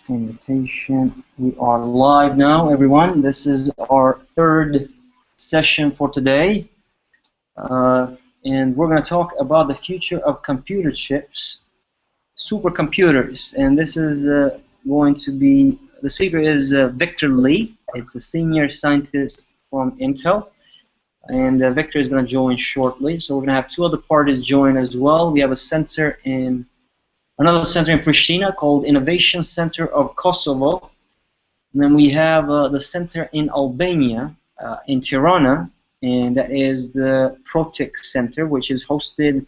Invitation. We are live now, everyone. This is our third session for today. And we're going to talk about the future of computer chips, supercomputers. And this is going to be, the speaker is Victor Lee. It's a senior scientist from Intel. And Victor is going to join shortly. So we're going to have two other parties join as well. We have another center in Pristina called Innovation Center of Kosovo. And then we have the center in Albania, in Tirana, and that is the Protix Center, which is hosted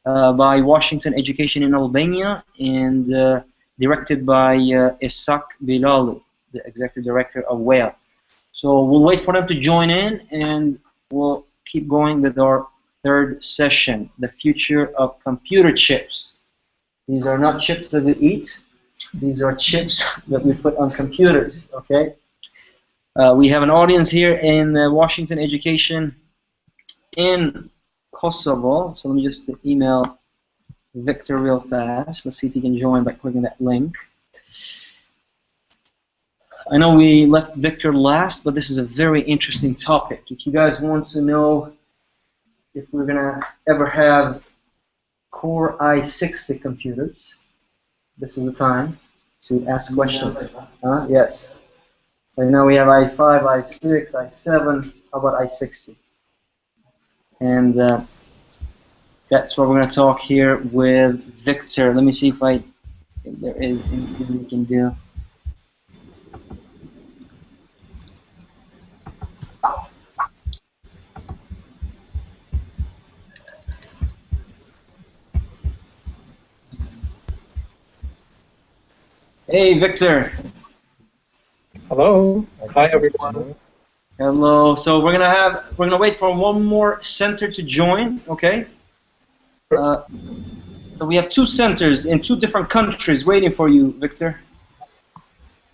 by Washington Education in Albania and directed by Ishak Bilalu, the executive director of WEA. So we'll wait for them to join in, and we'll keep going with our third session, the future of computer chips. These are not chips that we eat. These are chips that we put on computers, okay? We have an audience here in Washington Education in Kosovo. So let me just email Victor real fast. Let's see if he can join by clicking that link. I know we left Victor last, but this is a very interesting topic. If you guys want to know if we're going to ever have Core i60 computers, this is the time to ask questions. Yes. Right now we have i5, i6, i7. How about i60? And that's what we're going to talk here with Victor. Let me see if there is anything we can do. Hey, Victor. Hello. Hi, everyone. Hello. So we're gonna wait for one more center to join. Okay. So we have two centers in two different countries waiting for you, Victor.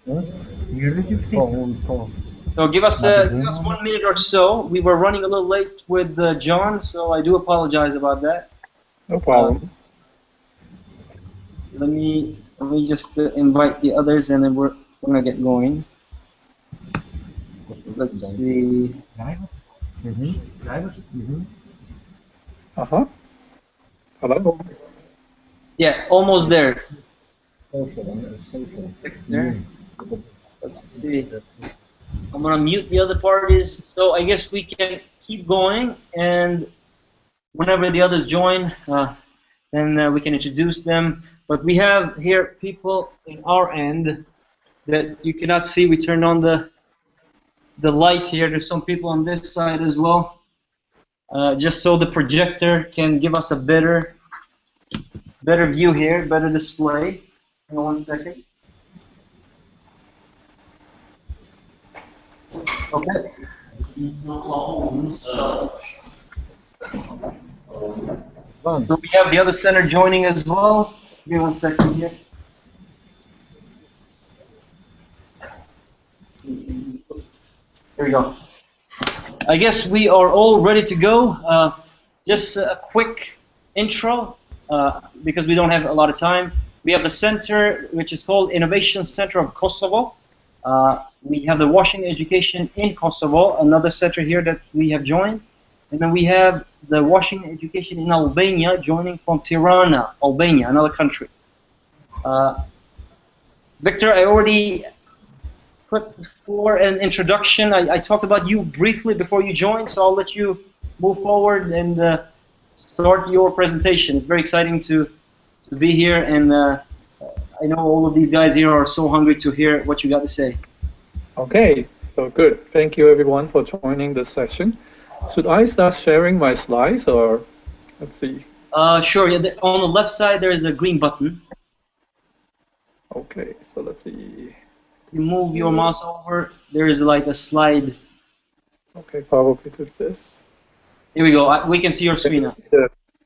So give us 1 minute or so. We were running a little late with John, so I do apologize about that. No problem. Let me just invite the others, and then we're gonna get going. Let's see. Hello. Yeah, almost there. Victor. Let's see. I'm gonna mute the other parties. So I guess we can keep going, and whenever the others join, then we can introduce them. But we have here people in our end that you cannot see. We turned on the light here. There's some people on this side as well, just so the projector can give us a better view here, better display. Hang on 1 second. Okay. So we have the other center joining as well. Give me 1 second here. Here we go. I guess we are all ready to go. Just a quick intro, because we don't have a lot of time. We have the center, which is called Innovation Center of Kosovo. We have the Washington Education in Kosovo, another center here that we have joined. And then we have the Washington Education in Albania joining from Tirana, Albania, another country. Victor, I already put for an introduction. I talked about you briefly before you joined, so I'll let you move forward and start your presentation. It's very exciting to be here, and I know all of these guys here are so hungry to hear what you got to say. Okay, so good. Thank you, everyone, for joining this session. Should I start sharing my slides, or let's see? Sure. Yeah, on the left side, there is a green button. Okay, so let's see. You move your mouse over, there is like a slide. Okay, probably do this. Here we go. We can see your screen now.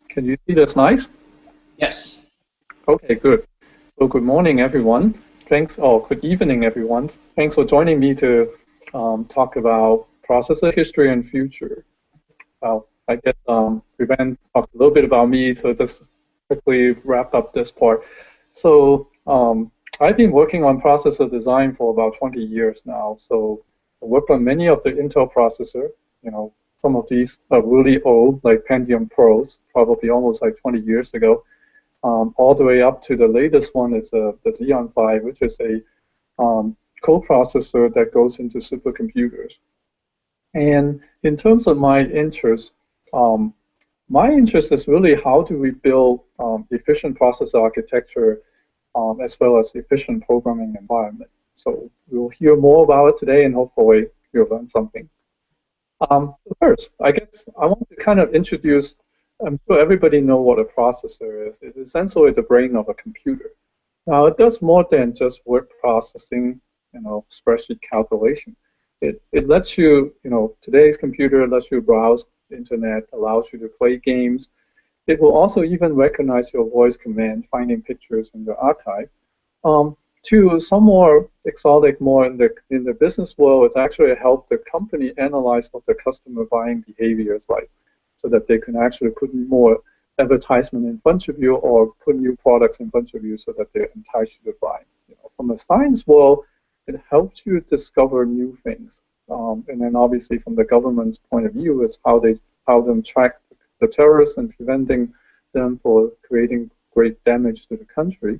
Can you see this nice? Yes. Okay, good. So good morning, everyone. Thanks. Oh, good evening, everyone. Thanks for joining me to talk about processor history and future. Well, I guess Prevent talked a little bit about me, so just quickly wrap up this part. So I've been working on processor design for about 20 years now. So I worked on many of the Intel processor. Some of these are really old, like Pentium Pros, probably almost like 20 years ago, all the way up to the latest one is the Xeon 5, which is a coprocessor that goes into supercomputers. And in terms of my interest is really how do we build efficient processor architecture as well as efficient programming environment. So we'll hear more about it today, and hopefully you'll learn something. First, I guess I want to kind of introduce, I'm sure everybody knows what a processor is. It's essentially the brain of a computer. Now, it does more than just word processing, spreadsheet calculation. It lets you, today's computer lets you browse the internet, allows you to play games. It will also even recognize your voice command, finding pictures in the archive. To some more exotic, more in the business world, it's actually helped the company analyze what the customer buying behavior is like, so that they can actually put more advertisement in front of you or put new products in front of you so that they entice you to buy. From the science world, it helps you discover new things. And then obviously from the government's point of view, it's how them track the terrorists and preventing them for creating great damage to the country.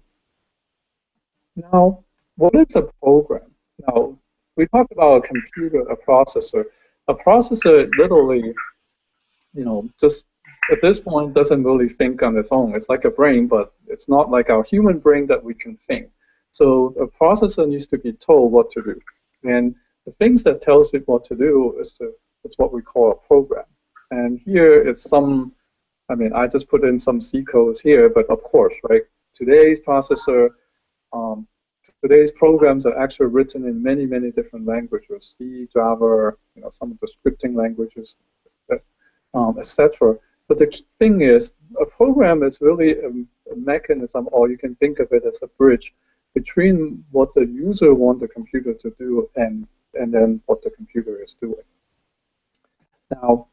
Now, what is a program? Now, we talked about a computer, a processor. A processor literally, just at this point doesn't really think on its own. It's like a brain, but it's not like our human brain that we can think. So a processor needs to be told what to do. And the things that tells it what to do it's what we call a program. And here it's I just put in some C codes here, but of course, right, today's processor, today's programs are actually written in many, many different languages, C, Java, some of the scripting languages, etc. But the thing is, a program is really a mechanism, or you can think of it as a bridge between what the user wants the computer to do and then what the computer is doing. Now,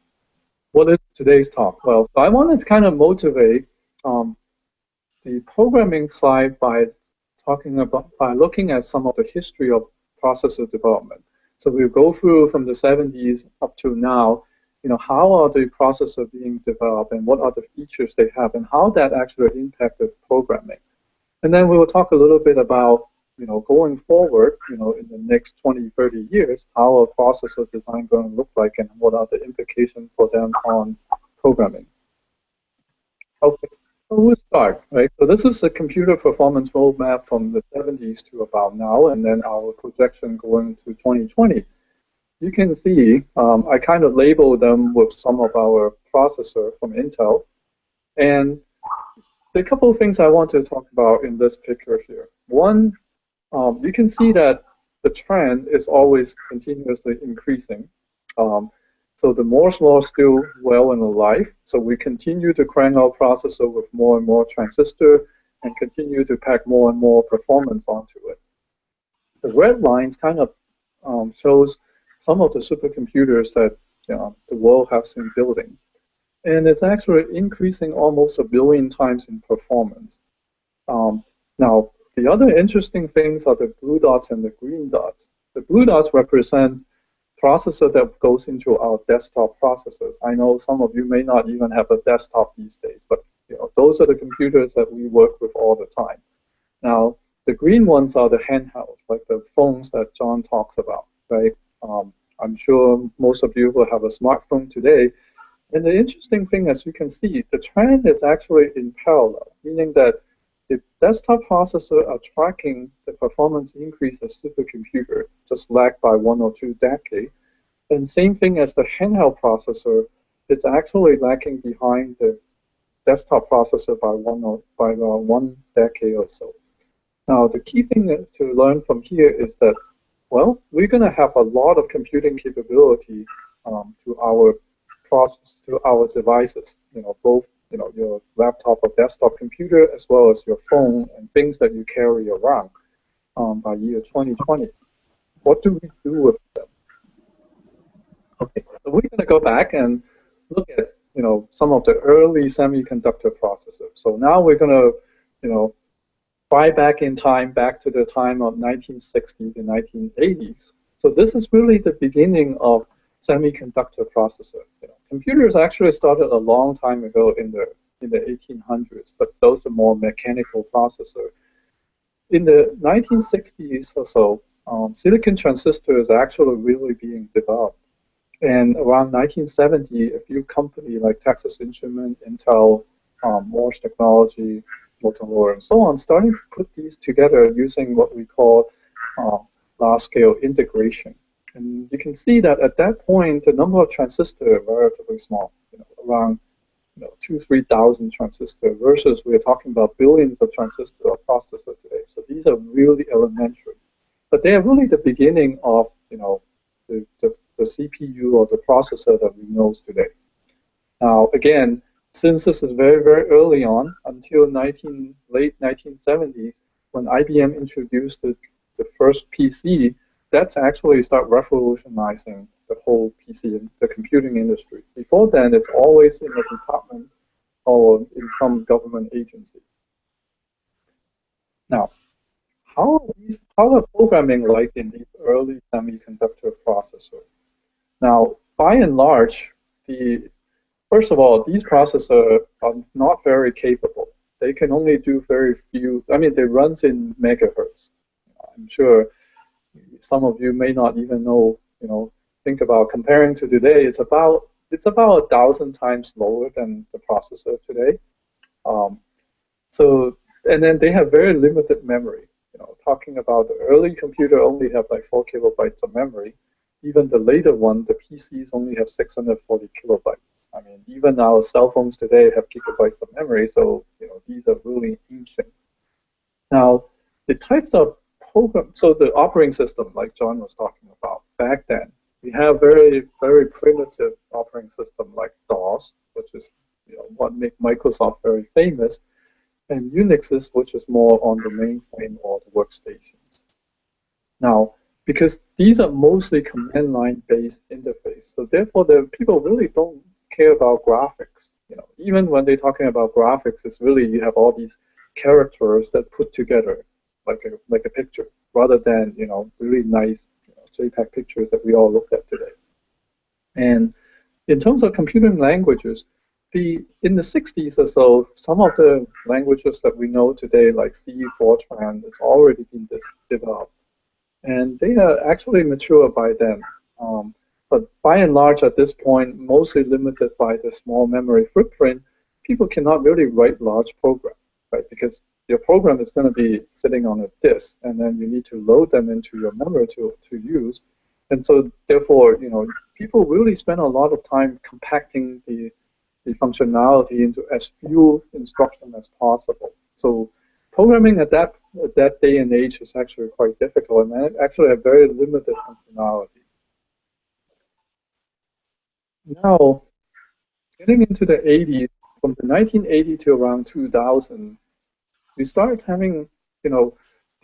what is today's talk? Well, so I wanted to kind of motivate the programming side by looking at some of the history of processor development. So we'll go through from the 70s up to now, how are the processors being developed and what are the features they have and how that actually impacted programming. And then we will talk a little bit about, going forward, in the next 20, 30 years, how a processor design going to look like and what are the implications for them on programming. Okay. So we'll start, right? So this is a computer performance roadmap from the 70s to about now, and then our projection going to 2020. You can see I kind of labeled them with some of our processor from Intel. And a couple of things I want to talk about in this picture here. One, you can see that the trend is always continuously increasing. So the Moore's law is still well and alive. So we continue to crank our processor with more and more transistor and continue to pack more and more performance onto it. The red lines kind of shows some of the supercomputers that the world has been building. And it's actually increasing almost 1 billion times in performance. Now, the other interesting things are the blue dots and the green dots. The blue dots represent processor that goes into our desktop processors. I know some of you may not even have a desktop these days, but those are the computers that we work with all the time. Now, the green ones are the handhelds, like the phones that John talks about, right? I'm sure most of you will have a smartphone today. And the interesting thing, as you can see, the trend is actually in parallel, meaning that the desktop processor are tracking the performance increase of supercomputer, just lagged by 1 or 2 decades. And same thing as the handheld processor, it's actually lagging behind the desktop processor by 1 decade or so. Now, the key thing to learn from here is that, well, we're going to have a lot of computing capability to our devices, both your laptop or desktop computer as well as your phone and things that you carry around by year 2020. What do we do with them? Okay, so we're going to go back and look at some of the early semiconductor processors. So now we're going to fly back in time, back to the time of 1960s and 1980s. So this is really the beginning of semiconductor processor. Computers actually started a long time ago in the 1800s, but those are more mechanical processor. In the 1960s or so, silicon transistors are actually really being developed. And around 1970, a few companies like Texas Instruments, Intel, Morse Technology, Motorola, and so on, starting to put these together using what we call large-scale integration. And you can see that at that point, the number of transistors are relatively small, around 2,000-3,000 transistors, versus we're talking about billions of transistors or processors today. So these are really elementary, but they are really the beginning of the CPU or the processor that we know today. Now, again, since this is very, very early on, until late 1970s, when IBM introduced the first PC, that's actually start revolutionizing the whole PC, the computing industry. Before then, it's always in the department or in some government agency. Now, how are programming like in these early semiconductor processors? Now, by and large, first of all, these processors are not very capable. They can only do very few. I mean, they run in megahertz. I'm sure some of you may not even know. Think about comparing to today. It's about 1,000 times lower than the processor today. And then they have very limited memory. Talking about the early computer only have like 4 kilobytes of memory. Even the later one, the PCs only have 640 kilobytes. I mean, even our cell phones today have gigabytes of memory, so these are really ancient. Now, the types of program, so the operating system, like John was talking about back then, we have very, very primitive operating system like DOS, which is what made Microsoft very famous, and Unixes, which is more on the mainframe or the workstations. Now, because these are mostly command line based interface, so therefore the people really don't care about graphics. Even when they're talking about graphics, it's really you have all these characters that put together like a picture, rather than really nice JPEG pictures that we all look at today. And in terms of computing languages, in the 60s or so, some of the languages that we know today, like C, Fortran, it's already been developed. And they are actually mature by then. But by and large, at this point, mostly limited by the small memory footprint, people cannot really write large programs, right? Because your program is going to be sitting on a disk, and then you need to load them into your memory to use. And so, therefore, people really spend a lot of time compacting the functionality into as few instructions as possible. So programming at that day and age is actually quite difficult, and actually have very limited functionality. Now, getting into the 80s, from the 1980 to around 2000, we started having, the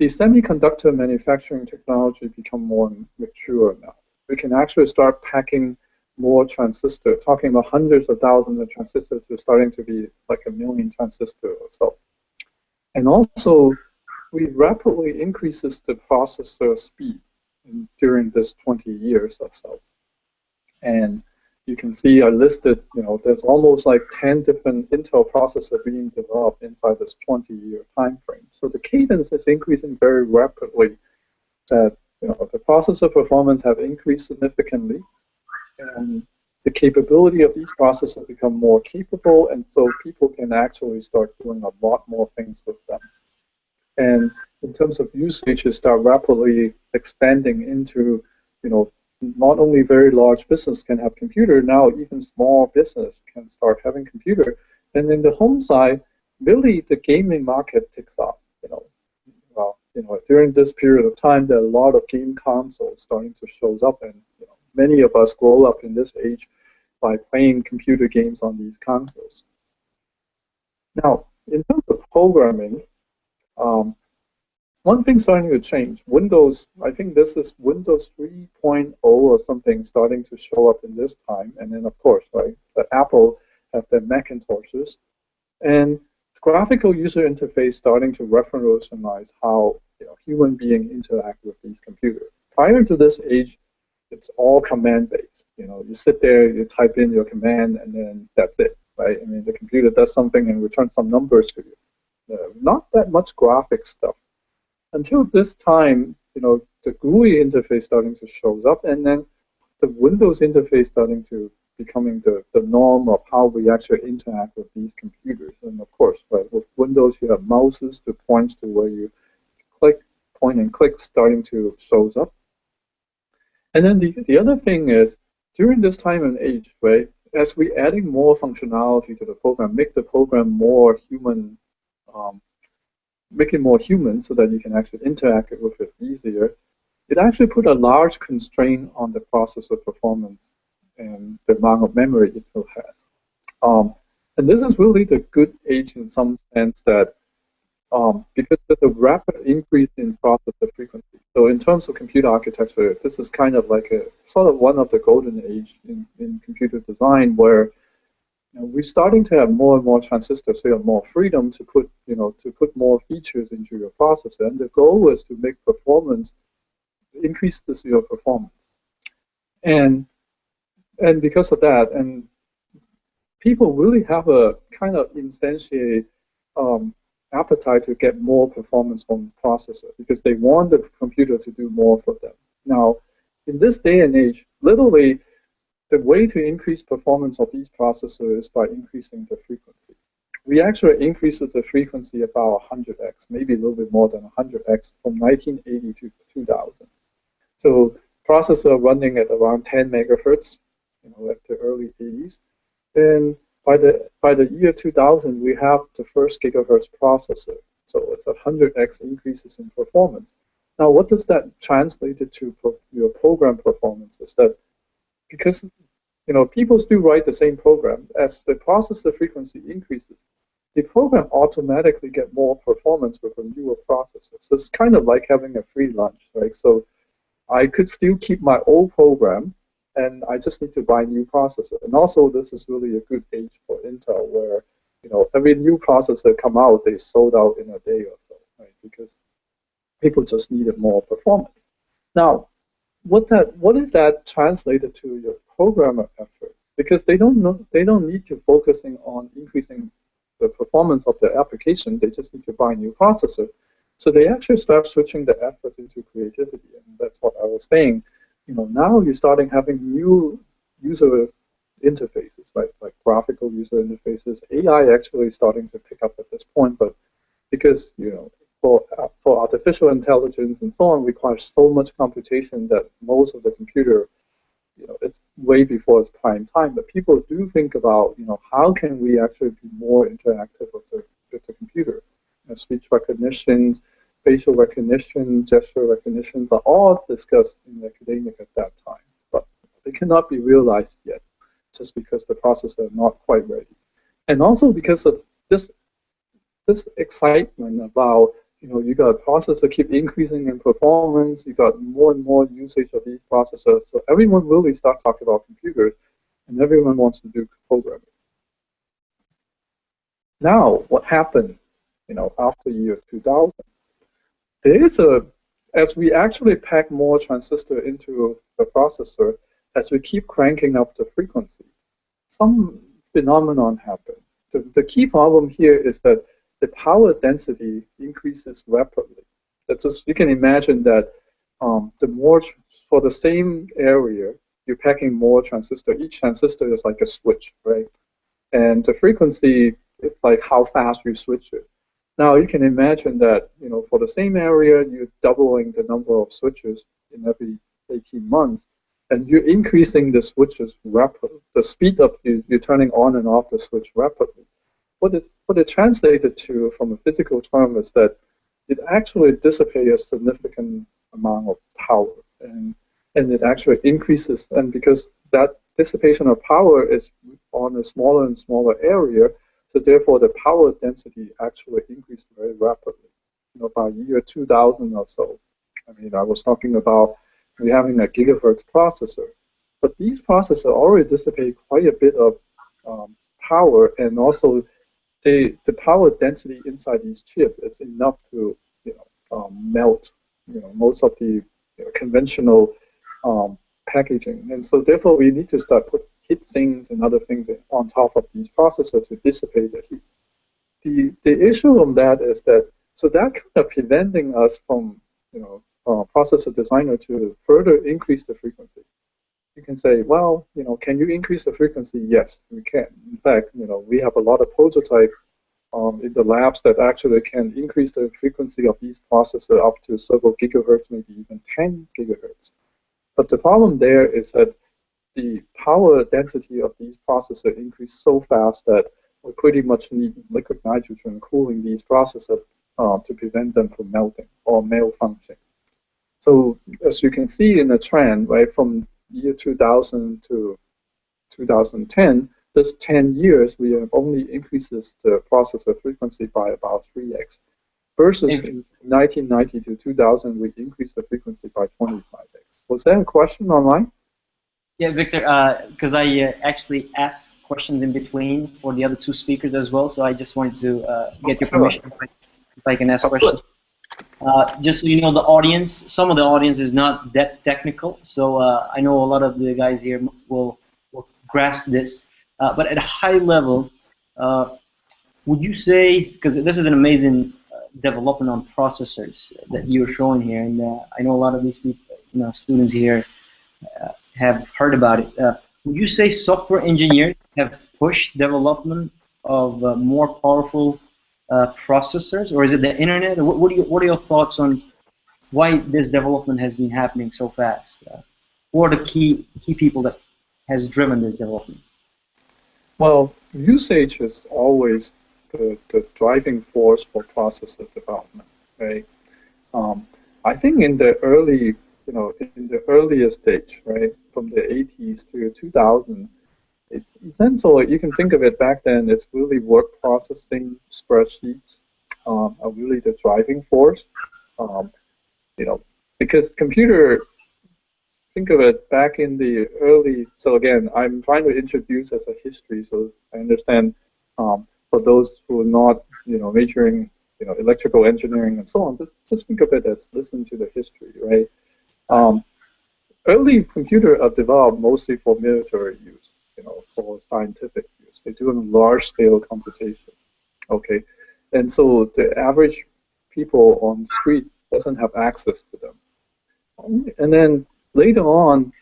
semiconductor manufacturing technology become more mature now. We can actually start packing more transistors, talking about hundreds of thousands of transistors to starting to be like 1 million transistors or so. And also, we rapidly increases the processor speed during this 20 years or so. And you can see I listed, there's almost like 10 different Intel processors being developed inside this 20-year time frame. So the cadence is increasing very rapidly. That the processor performance has increased significantly, and the capability of these processors become more capable, and so people can actually start doing a lot more things with them. And in terms of usage, it start rapidly expanding into, not only very large business can have computer, now even small business can start having computer. And in the home side, really the gaming market takes off. During this period of time, there are a lot of game consoles starting to show up, and many of us grow up in this age by playing computer games on these consoles. Now, in terms of programming, one thing starting to change. Windows, I think this is Windows 3.0 or something starting to show up in this time. And then, of course, right, Apple have their Macintoshes. And graphical user interface starting to revolutionize how human beings interact with these computers. Prior to this age, it's all command-based. You sit there, you type in your command, and then that's it, right? I mean, the computer does something and returns some numbers to you. Not that much graphic stuff. Until this time, the GUI interface starting to shows up, and then the Windows interface starting to becoming the norm of how we actually interact with these computers. And of course, right, with Windows, you have mouses to point to where you click, point and click starting to shows up. And then the other thing is, during this time and age, right, as we adding more functionality to the program, make the program more human, make it more human so that you can actually interact with it easier, it actually put a large constraint on the processor performance and the amount of memory it will have. And this is really the good age in some sense that because there's a rapid increase in processor frequency. So in terms of computer architecture, this is kind of like a sort of one of the golden age in computer design where we're starting to have more and more transistors, so you have more freedom to put, to put more features into your processor. And the goal is to make performance increases your performance. And because of that, and people really have a kind of instantiate appetite to get more performance from the processor because they want the computer to do more for them. Now, in this day and age, literally, the way to increase performance of these processors is by increasing the frequency. We actually increased the frequency about 100x, maybe a little bit more than 100x from 1980 to 2000. So processor running at around 10 megahertz, at the early 80s. And by the year 2000, we have the first gigahertz processor. So it's 100x increases in performance. Now, what does that translate to your program performance? Is that because people still write the same program, as the processor frequency increases, the program automatically get more performance with a newer processor. So it's kind of like having a free lunch, right? So I could still keep my old program, and I just need to buy a new processor. And also, this is really a good age for Intel, where every new processor come out, they sold out in a day or so, right? Because people just needed more performance. Now, what is that translated to your programmer effort? Because they don't need to focusing on increasing the performance of their application. They just need to buy a new processor. So they actually start switching the effort into creativity, and that's what I was saying. Now you're starting having new user interfaces, right? Like graphical user interfaces. AI actually starting to pick up at this point, but because for artificial intelligence and so on requires so much computation that most of the computer, it's way before its prime time. But people do think about, how can we actually be more interactive with the computer? Speech recognition, facial recognition, gesture recognition are all discussed in academia at that time, but they cannot be realized yet, just because the processors are not quite ready, and also because of this excitement about you got a processor keep increasing in performance, you got more and more usage of these processors, so everyone really start talking about computers, and everyone wants to do programming. Now, what happened? After year 2000. There is as we actually pack more transistor into the processor, as we keep cranking up the frequency, some phenomenon happens. The key problem here is that the power density increases rapidly. That's just, you can imagine that the more, for the same area, you're packing more transistor. Each transistor is like a switch, right? And the frequency, it's like how fast you switch it. Now you can imagine that for the same area, you're doubling the number of switches in every 18 months, and you're increasing the switches rapidly. The speed up you're turning on and off the switch rapidly. What it translated to from a physical term is that it actually dissipates a significant amount of power, and it actually increases. And because that dissipation of power is on a smaller and smaller area, so therefore, the power density actually increased very rapidly. By year 2000 or so. I mean, I was talking about we having a gigahertz processor, but these processors already dissipate quite a bit of power, and also the power density inside these chips is enough to melt most of the conventional packaging, and so therefore we need to start put heat sinks and other things on top of these processors to dissipate the heat. The issue on that is that so that kind of preventing us from processor designer to further increase the frequency. You can say, well, can you increase the frequency? Yes, we can. In fact, we have a lot of prototype in the labs that actually can increase the frequency of these processors up to several gigahertz, maybe even 10 gigahertz. But the problem there is that the power density of these processors increase so fast that we pretty much need liquid nitrogen cooling these processors to prevent them from melting or malfunctioning. So as you can see in the trend, right, from year 2000 to 2010, this 10 years, we have only increases the processor frequency by about 3x. Versus in 1990 to 2000, we increased the frequency by 25x. Was there a question online? Yeah, Victor, because I actually asked questions in between for the other two speakers as well, so I just wanted to get your permission if I can ask questions. Just so you know, the audience, some of the audience is not that technical, so I know a lot of the guys here will grasp this. But at a high level, would you say, because this is an amazing development on processors that you're showing here, and I know a lot of these people, students here have heard about it. Would you say software engineers have pushed development of more powerful processors, or is it the internet? What are your thoughts on why this development has been happening so fast? Who are the key people that has driven this development? Well, usage is always the driving force for processor development, right? I think in the early, in the earlier stage, right, from the 80s to 2000, it's essentially, you can think of it back then, it's really word processing spreadsheets are really the driving force. Because computer, think of it back in the early, so again, I'm trying to introduce as a history, so I understand for those who are not, majoring, electrical engineering and so on, just think of it as listen to the history, right? Early computers are developed mostly for military use, for scientific use. They do large-scale computation, okay? And so the average people on the street doesn't have access to them. And then later on,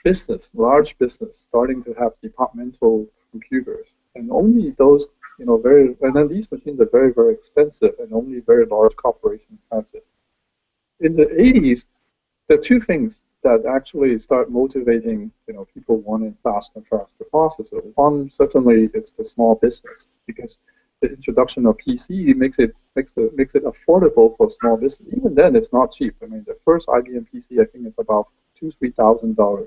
large business, starting to have departmental computers, and only those, and then these machines are very, very expensive, and only very large corporations has it. In the 80s, there are two things that actually start motivating, people wanting faster and faster processor. One, certainly, it's the small business, because the introduction of PC makes it affordable for small business. Even then, it's not cheap. I mean, the first IBM PC, I think, is about $2,000–3,000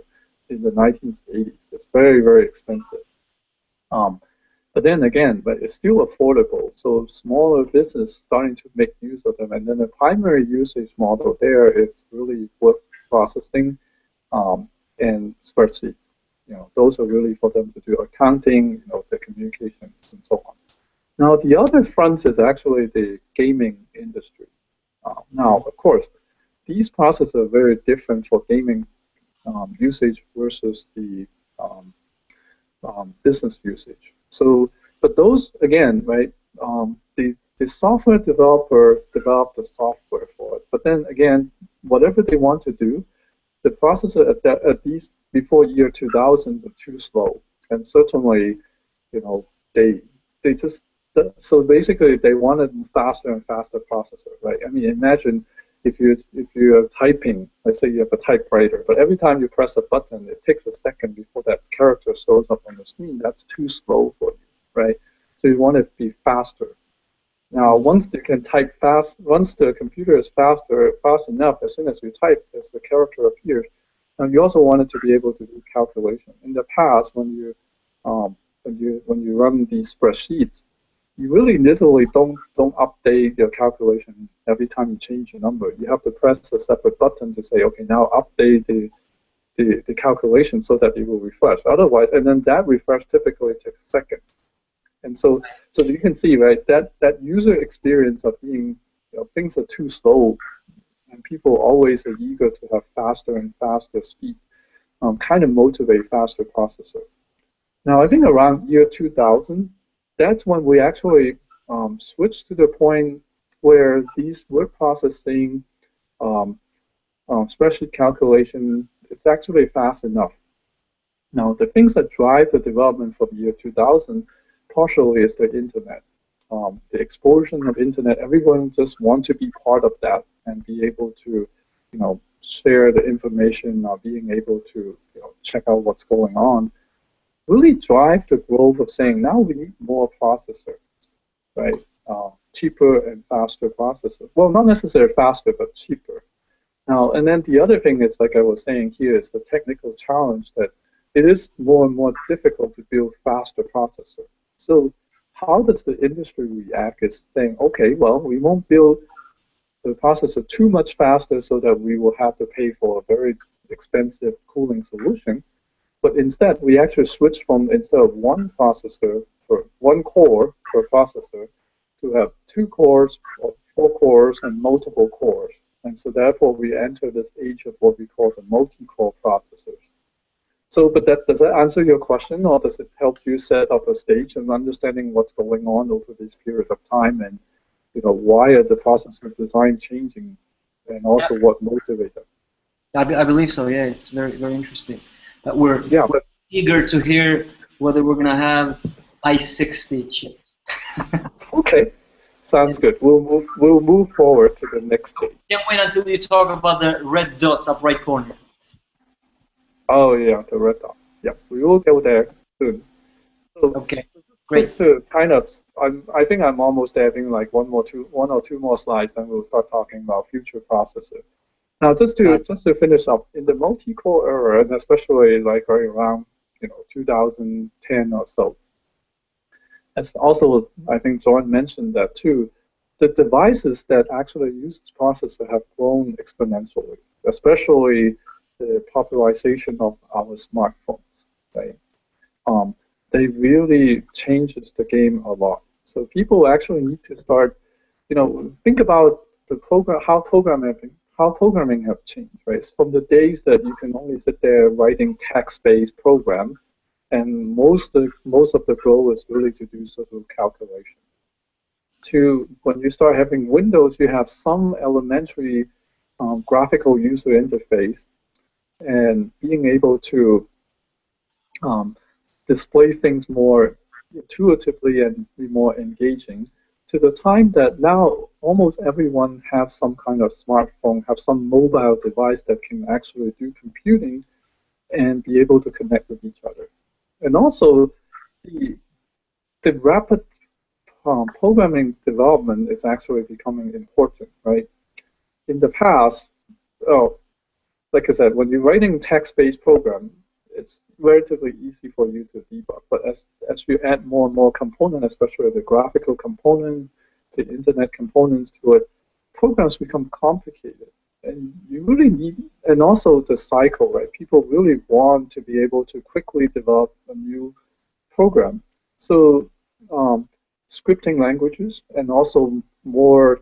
in the 1980s. It's very, very expensive. But then again, it's still affordable. So smaller business starting to make use of them, and then the primary usage model there is really word processing and spreadsheet. Those are really for them to do accounting, the communications, and so on. Now, the other front is actually the gaming industry. Now, of course, these processors are very different for gaming usage versus the business usage. So, but those, again, right, the software developer developed the software for it. But then again, whatever they want to do, the processor at least before year 2000 are too slow. And certainly, they just, so basically they wanted faster and faster processor, right? I mean, imagine if you're typing, let's say you have a typewriter, but every time you press a button, it takes a second before that character shows up on the screen. That's too slow for you, right? So you want it to be faster. Now, once you can type fast, once the computer is fast enough, as soon as you type, as the character appears, now you also want it to be able to do calculation. In the past, when you run these spreadsheets, you really literally don't update your calculation every time you change your number. You have to press a separate button to say, okay, now update the calculation so that it will refresh. Otherwise, and then that refresh typically takes seconds. And so you can see, right, that user experience of being, things are too slow, and people always are eager to have faster and faster speed, kind of motivate faster processor. Now, I think around year 2000, that's when we actually switched to the point where these word processing, um, spreadsheet calculation, it's actually fast enough. Now, the things that drive the development from year 2000 partially is the internet. The explosion of internet, everyone just wants to be part of that and be able to, share the information, being able to, check out what's going on, really drive the growth of saying now we need more processors, right? Cheaper and faster processors. Well, not necessarily faster, but cheaper. Now, and then the other thing is, like I was saying here, is the technical challenge that it is more and more difficult to build faster processors. So how does the industry react is saying, okay, well, we won't build the processor too much faster so that we will have to pay for a very expensive cooling solution. But instead, we actually switch from, instead of one processor for one core per processor, to have 2 cores or 4 cores and multiple cores. And so therefore, we enter this age of what we call the multi-core processors. So, but does that answer your question, or does it help you set up a stage and understanding what's going on over this period of time, and why are the processor design changing, and also what motivates them? I believe so. Yeah, it's very very interesting. But we're Yeah. eager to hear whether we're gonna have i60 chip. Okay, sounds good. We'll move forward to the next stage. Can't wait until you talk about the red dots up right corner. Oh yeah, the red dot. Yeah, we will go there soon. So Okay, great. just to kind of, I think I'm almost having like one or two more slides, then we'll start talking about future processors. Now, just to finish up, in the multi-core era, and especially like right around 2010 or so, as also I think John mentioned that too, the devices that actually use this processor have grown exponentially, especially the popularization of our smartphones. Right? They really changes the game a lot. So people actually need to start, think about the program, how programming have changed, right? From the days that you can only sit there writing text-based program, and most of the goal is really to do sort of calculation. To when you start having Windows, you have some elementary graphical user interface, and being able to display things more intuitively and be more engaging, to the time that now almost everyone has some kind of smartphone, have some mobile device that can actually do computing and be able to connect with each other. And also, the rapid programming development is actually becoming important, right? In the past, like I said, when you're writing text-based program, it's relatively easy for you to debug. But as you add more and more components, especially the graphical components, the internet components to it, programs become complicated. And you really need, and also the cycle, right? People really want to be able to quickly develop a new program. So scripting languages and also more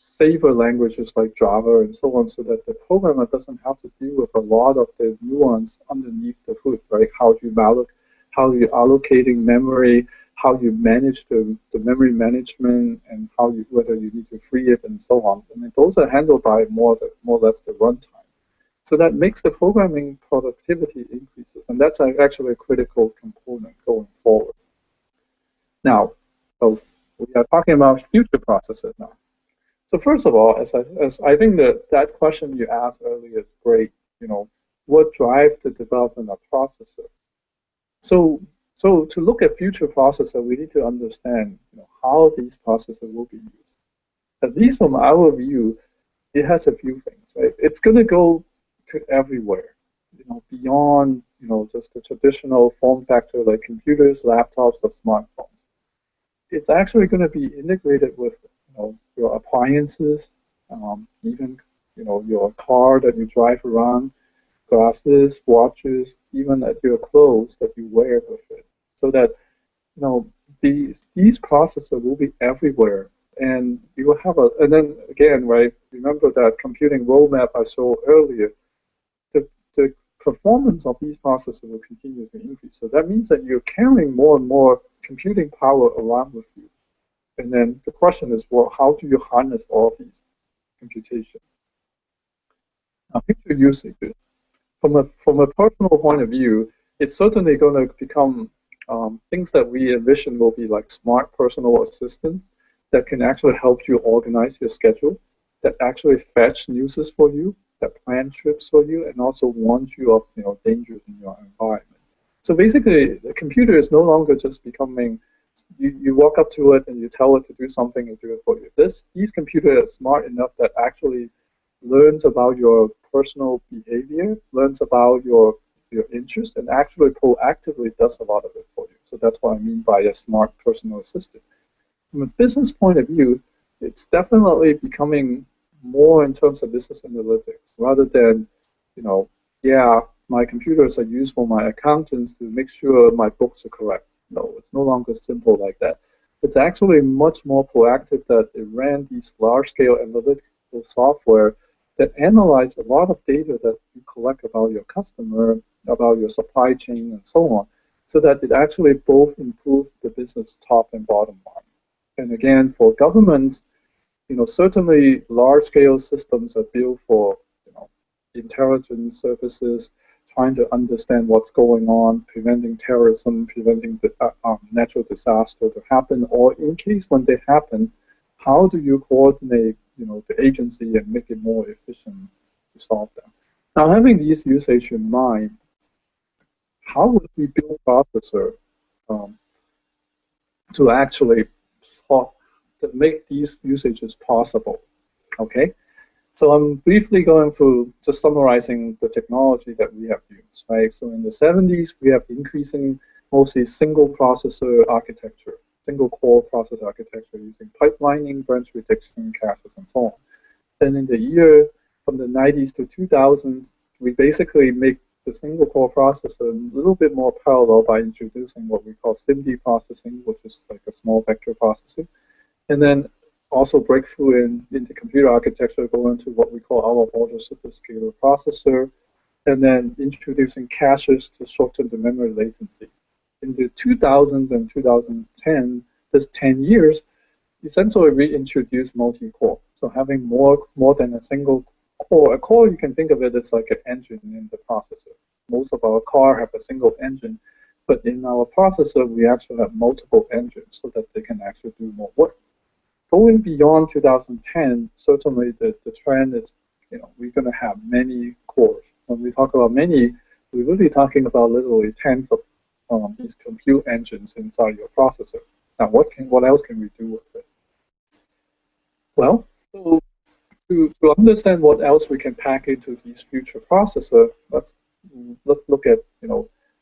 safer languages like Java and so on, so that the programmer doesn't have to deal with a lot of the nuance underneath the hood, right? How you're allocating memory, how you manage the memory management, and whether you need to free it and so on. I mean, those are handled by more or less the runtime. So that makes the programming productivity increases, and that's actually a critical component going forward. Now, so we are talking about future processors now. So first of all, as I think that question you asked earlier is great. What drives the development of processor? So to look at future processor, we need to understand how these processors will be used. At least from our view, it has a few things, right? It's going to go to everywhere, beyond just the traditional form factor like computers, laptops, or smartphones. It's actually going to be integrated with your appliances, even your car that you drive around, glasses, watches, even at your clothes that you wear with it. So that these processors will be everywhere, and you will have a, and then again, right, remember that computing roadmap I showed earlier, the performance of these processors will continue to increase. So that means that you're carrying more and more computing power around with you. And then the question is, well, how do you harness all these computations? Now, future usages. From a personal point of view, it's certainly going to become things that we envision will be like smart personal assistants that can actually help you organize your schedule, that actually fetch news for you, that plan trips for you, and also warn you of dangers in your environment. So basically, the computer is no longer just becoming, you walk up to it and you tell it to do something and do it for you. These computers are smart enough that actually learns about your personal behavior, learns about your interest, and actually proactively does a lot of it for you. So that's what I mean by a smart personal assistant. From a business point of view, it's definitely becoming more in terms of business analytics rather than, yeah, my computers are used for my accountants to make sure my books are correct. No, it's no longer simple like that. It's actually much more proactive that it ran these large-scale analytical software that analyze a lot of data that you collect about your customer, about your supply chain, and so on, so that it actually both improves the business top and bottom line. And again, for governments, certainly large-scale systems are built for, intelligence services, trying to understand what's going on, preventing terrorism, preventing the natural disaster to happen, or in case when they happen, how do you coordinate, the agency and make it more efficient to solve them? Now, having these usage in mind, how would we build processor to actually solve, to make these usages possible? Okay. So I'm briefly going through, just summarizing the technology that we have used, right? So in the 70s, we have increasing mostly single processor architecture, single core processor architecture using pipelining, branch prediction, caches, and so on. Then in the year from the 90s to 2000s, we basically make the single core processor a little bit more parallel by introducing what we call SIMD processing, which is like a small vector processing. And then also breakthrough into computer architecture, go into what we call out-of-order superscalar processor, and then introducing caches to shorten the memory latency. In the 2000s and 2010, this 10 years, essentially we introduced multi-core. So having more than a single core. A core, you can think of it as like an engine in the processor. Most of our car have a single engine, but in our processor, we actually have multiple engines so that they can actually do more work. Going beyond 2010, certainly the trend is, we're going to have many cores. When we talk about many, we're really talking about literally tens of these compute engines inside your processor. Now, what else can we do with it? Well, so to understand what else we can pack into these future processors, let's look at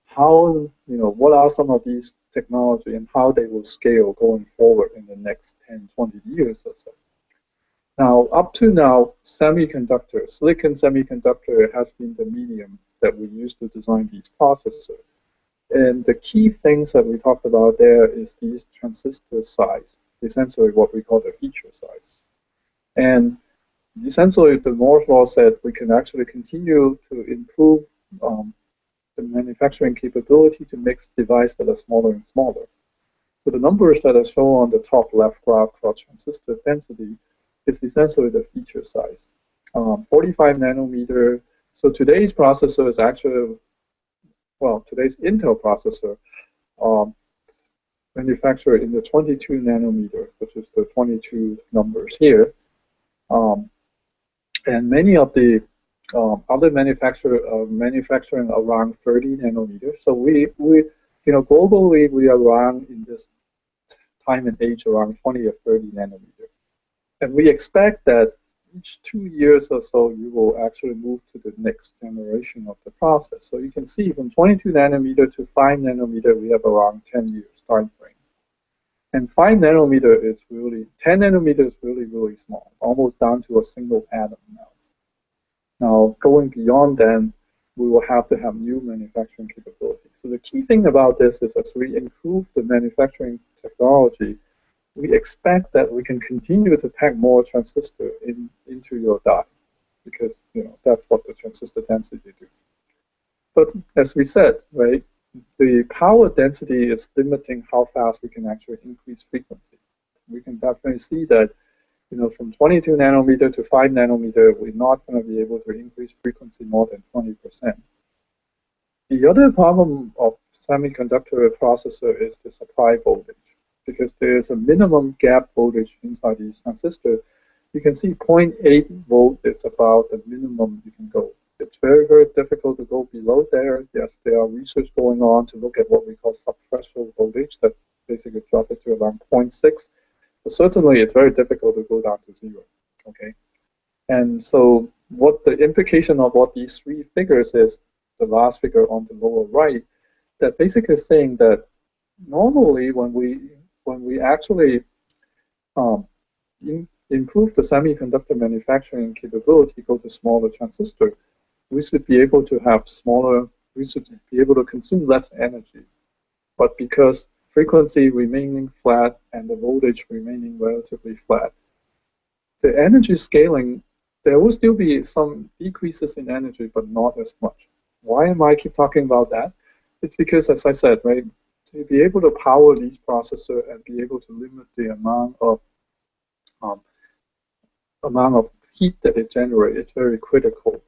how what are some of these technology and how they will scale going forward in the next 10, 20 years or so. Now, up to now, semiconductor, silicon semiconductor has been the medium that we use to design these processors. And the key things that we talked about there is these transistor size, essentially what we call the feature size. And essentially, the Moore's law said we can actually continue to improve the manufacturing capability to make devices that are smaller and smaller. So the numbers that are shown on the top left graph for transistor density is essentially the feature size. 45 nanometer. So today's processor is actually, well, today's Intel processor manufactured in the 22 nanometer, which is the 22 numbers here. And many of the other manufacturers are manufacturing around 30 nanometers. So we globally we are around in this time and age around 20 or 30 nanometer. And we expect that each 2 years or so you will actually move to the next generation of the process. So you can see from 22 nanometer to 5 nanometer we have around 10 years time frame. And 5 nanometer is really, 10 nanometer is really, really small, almost down to a single atom now. Now, going beyond then, we will have to have new manufacturing capabilities. So the key thing about this is as we improve the manufacturing technology, we expect that we can continue to pack more transistor into your die, because that's what the transistor density do. But as we said, right, the power density is limiting how fast we can actually increase frequency. We can definitely see that, from 22 nanometer to 5 nanometer, we're not going to be able to increase frequency more than 20%. The other problem of semiconductor processor is the supply voltage, because there's a minimum gap voltage inside these transistors. You can see 0.8 volt is about the minimum you can go. It's very, very difficult to go below there. Yes, there are research going on to look at what we call subthreshold voltage, that basically drop it to around 0.6. But certainly, it's very difficult to go down to 0. Okay, and so what the implication of what these three figures is, the last figure on the lower right, that basically is saying that normally when we actually improve the semiconductor manufacturing capability, go to smaller transistor, we should be able to have smaller, we should be able to consume less energy. But because frequency remaining flat and the voltage remaining relatively flat, the energy scaling, there will still be some decreases in energy, but not as much. Why am I keep talking about that? It's because, as I said, right, to be able to power these processors and be able to limit the amount of heat that it generates, it's very critical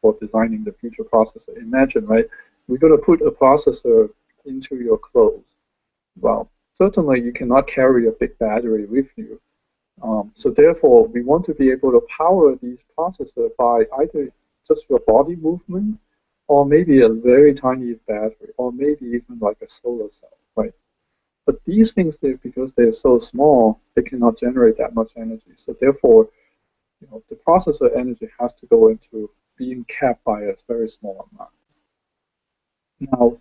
for designing the future processor. Imagine, right, we're going to put a processor into your clothes. Well, certainly you cannot carry a big battery with you. So therefore, we want to be able to power these processors by either just your body movement, or maybe a very tiny battery, or maybe even like a solar cell, right? But these things, because they're so small, they cannot generate that much energy. So therefore, the processor energy has to go into being capped by a very small amount. Now,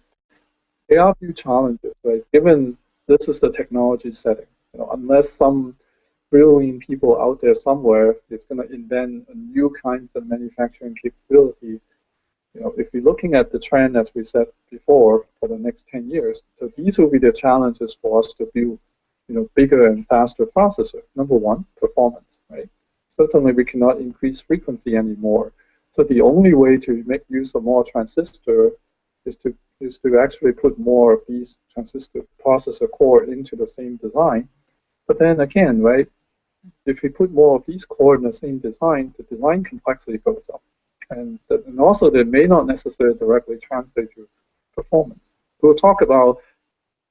there are a few challenges, right? Given this is the technology setting, unless some brilliant people out there somewhere is going to invent new kinds of manufacturing capability. If you're looking at the trend, as we said before, for the next 10 years, so these will be the challenges for us to build, bigger and faster processor. Number one, performance, right? Certainly, we cannot increase frequency anymore. So the only way to make use of more transistor is to actually put more of these transistor processor core into the same design. But then again, right, if we put more of these core in the same design, the design complexity goes up. And also, they may not necessarily directly translate to performance. We'll talk about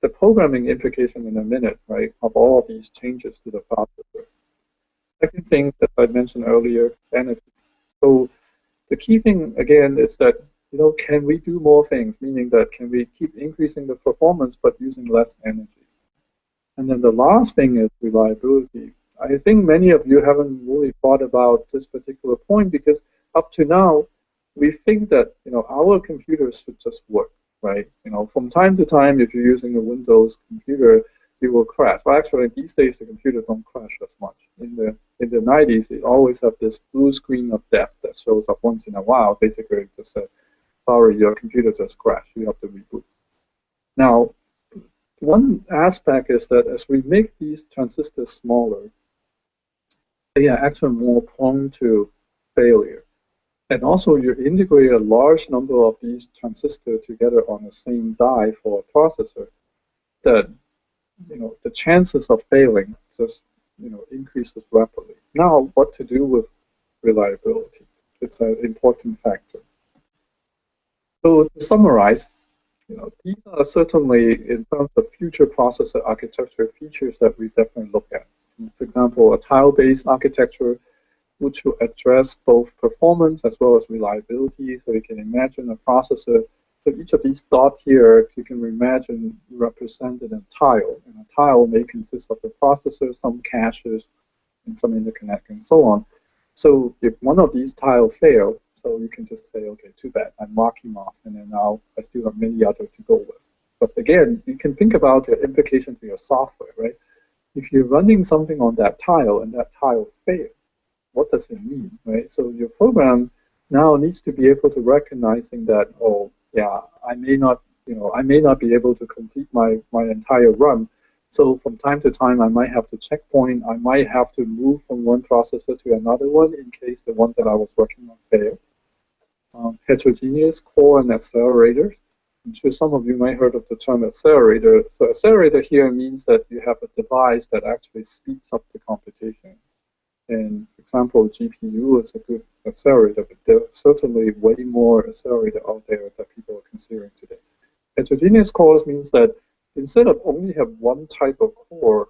the programming implication in a minute, right, of all of these changes to the processor. Second thing that I mentioned earlier, energy. So the key thing, again, is that, can we do more things? Meaning that can we keep increasing the performance but using less energy? And then the last thing is reliability. I think many of you haven't really thought about this particular point, because up to now, we think that our computers should just work, right? From time to time, if you're using a Windows computer, it will crash. Well, actually, these days the computers don't crash as much. In the 90s, it always have this blue screen of death that shows up once in a while. Basically, it just said, "Sorry, your computer just crashed. You have to reboot." Now, one aspect is that as we make these transistors smaller, they are actually more prone to failure. And also, you integrate a large number of these transistors together on the same die for a processor, that the chances of failing just increases rapidly. Now, what to do with reliability? It's an important factor. So to summarize, these are certainly, in terms of future processor architecture, features that we definitely look at. For example, a tile-based architecture, which will address both performance as well as reliability. So you can imagine a processor. So each of these dots here, you can imagine represented in a tile. And a tile may consist of the processor, some caches, and some interconnect, and so on. So if one of these tiles fail, so you can just say, okay, too bad, I mark him off, and then now I still have many others to go with. But again, you can think about the implication to your software, right? If you're running something on that tile and that tile fails, what does it mean, right? So your program now needs to be able to recognizing that, oh, yeah, I may not I may not be able to complete my entire run. So from time to time, I might have to checkpoint. I might have to move from one processor to another one in case the one that I was working on failed. Heterogeneous core and accelerators. I'm sure some of you might have heard of the term accelerator. So accelerator here means that you have a device that actually speeds up the computation. And for example, GPU is a good accelerator, but there are certainly way more accelerator out there that people are considering today. Heterogeneous cores means that instead of only have one type of core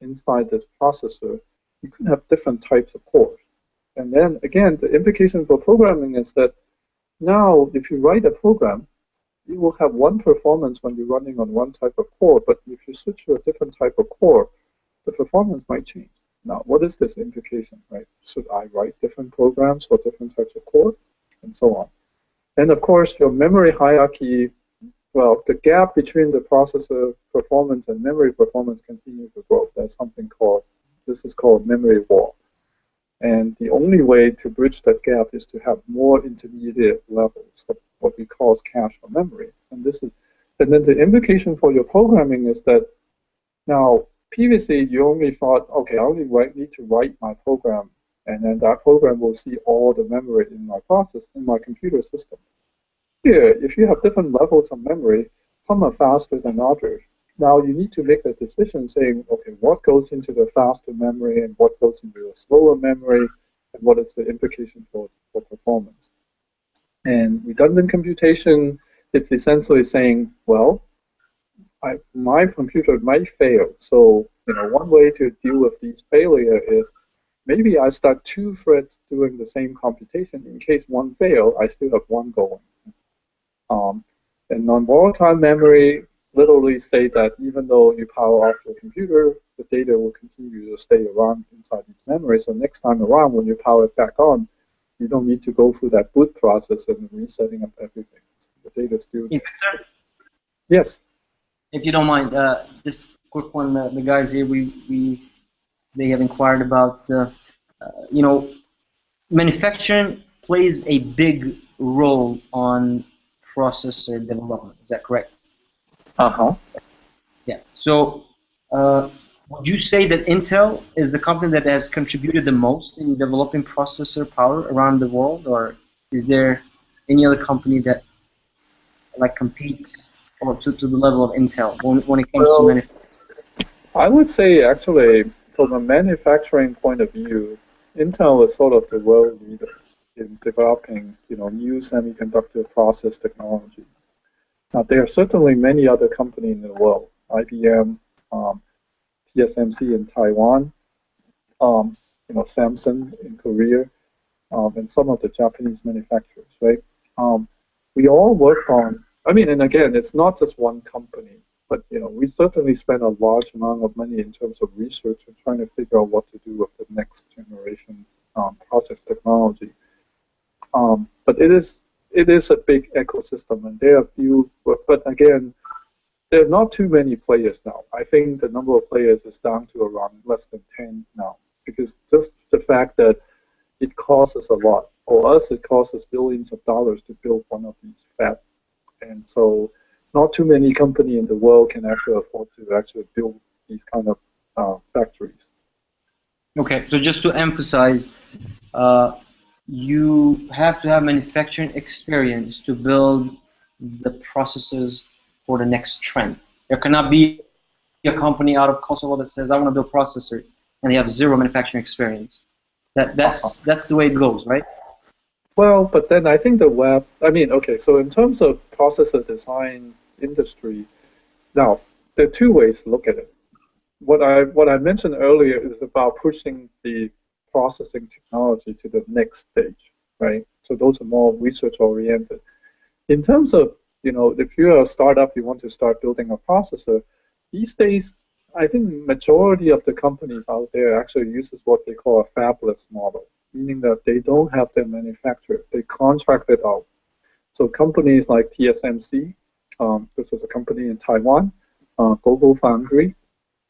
inside this processor, you can have different types of cores. And then again, the implication for programming is that now if you write a program, you will have one performance when you're running on one type of core, but if you switch to a different type of core, the performance might change. Now, what is this implication, right? Should I write different programs for different types of core, and so on? And of course, your memory hierarchy, well, the gap between the processor performance and memory performance continues to grow. There's something called, this is called memory wall. And the only way to bridge that gap is to have more intermediate levels of what we call cache or memory. And then the implication for your programming is that now, previously you only thought, okay, I only need to write my program, and then that program will see all the memory in my computer system. Here, if you have different levels of memory, some are faster than others. Now you need to make a decision saying, okay, what goes into the faster memory and what goes into the slower memory, and what is the implication for performance. And redundant computation, it's essentially saying, well, my computer might fail. So one way to deal with these failure is maybe I start two threads doing the same computation. In case one fails, I still have one going. And non-volatile memory literally say that even though you power off your computer, the data will continue to stay around inside its memory. So next time around, when you power it back on, you don't need to go through that boot process and resetting up everything. So the data still. Yes. If you don't mind, just quick one. The guys here, they have inquired about, manufacturing plays a big role on processor development. Is that correct? Yeah. So, would you say that Intel is the company that has contributed the most in developing processor power around the world, or is there any other company that competes to the level of Intel when it comes to manufacturing? I would say actually, from a manufacturing point of view, Intel is sort of the world leader in developing, new semiconductor process technology. Now, there are certainly many other companies in the world, IBM, TSMC in Taiwan, Samsung in Korea, and some of the Japanese manufacturers, right? We all work on, and again, it's not just one company, but we certainly spend a large amount of money in terms of research and trying to figure out what to do with the next generation process technology. But it is a big ecosystem, and there are few, but again, there are not too many players now. I think the number of players is down to around less than 10 now, because just the fact that it costs us a lot. For us, it costs us billions of dollars to build one of these fabs. And so not too many companies in the world can actually afford to actually build these kind of factories. Okay, so just to emphasize, you have to have manufacturing experience to build the processes for the next trend. There cannot be a company out of Kosovo that says, I want to build processors, and they have zero manufacturing experience. That's the way it goes, right? Well, but then I think the web, okay, so in terms of processor design industry, now, there are two ways to look at it. What I mentioned earlier is about pushing the processing technology to the next stage, right? So those are more research-oriented. In terms of, if you're a startup, you want to start building a processor, these days, I think majority of the companies out there actually uses what they call a fabless model, meaning that they don't have their manufacturer, they contract it out. So companies like TSMC, this is a company in Taiwan, Global Foundry,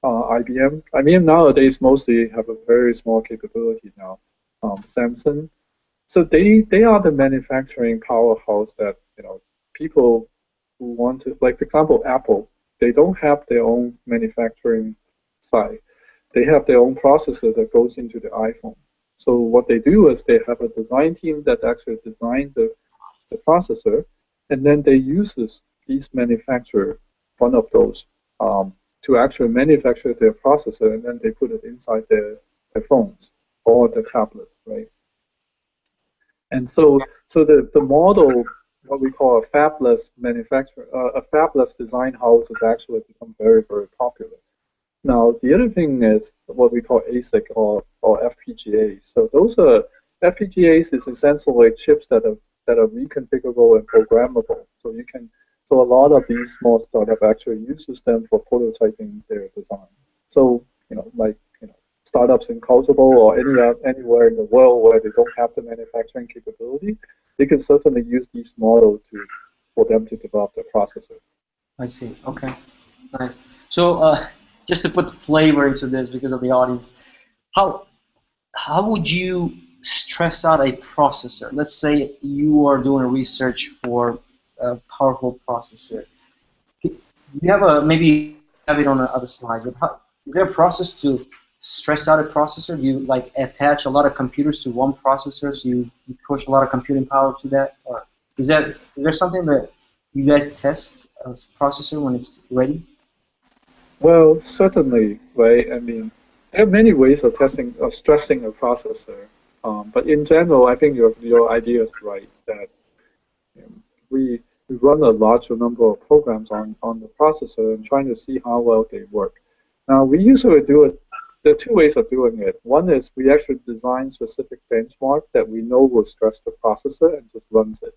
IBM. IBM nowadays mostly have a very small capability now. Samsung. So they are the manufacturing powerhouse that people who want to, like for example, Apple, they don't have their own manufacturing side. They have their own processor that goes into the iPhone. So what they do is they have a design team that actually designed the processor, and then they uses these manufacturer, one of those, to actually manufacture their processor, and then they put it inside their phones or their tablets, right? And so the model, what we call a fabless manufacturer, a fabless design house, has actually become very, very popular. Now, the other thing is what we call ASIC or FPGAs. So those are FPGAs is essentially chips that are reconfigurable and programmable. So a lot of these small startup actually uses them for prototyping their design. So like startups in Kosovo or anywhere in the world where they don't have the manufacturing capability, they can certainly use these models for them to develop their processor. I see. Okay, nice. So just to put flavor into this because of the audience, how would you stress out a processor? Let's say you are doing research for a powerful processor. You have maybe you have it on the other slide, but is there a process to stress out a processor? Do you like attach a lot of computers to one processor, so you push a lot of computing power to that? Or is there something that you guys test as a processor when it's ready? Well, certainly, right? I mean, there are many ways of testing or stressing a processor, but in general, I think your idea is right that we run a larger number of programs on the processor and trying to see how well they work. Now, we usually do it. There are two ways of doing it. One is we actually design specific benchmark that we know will stress the processor and just runs it.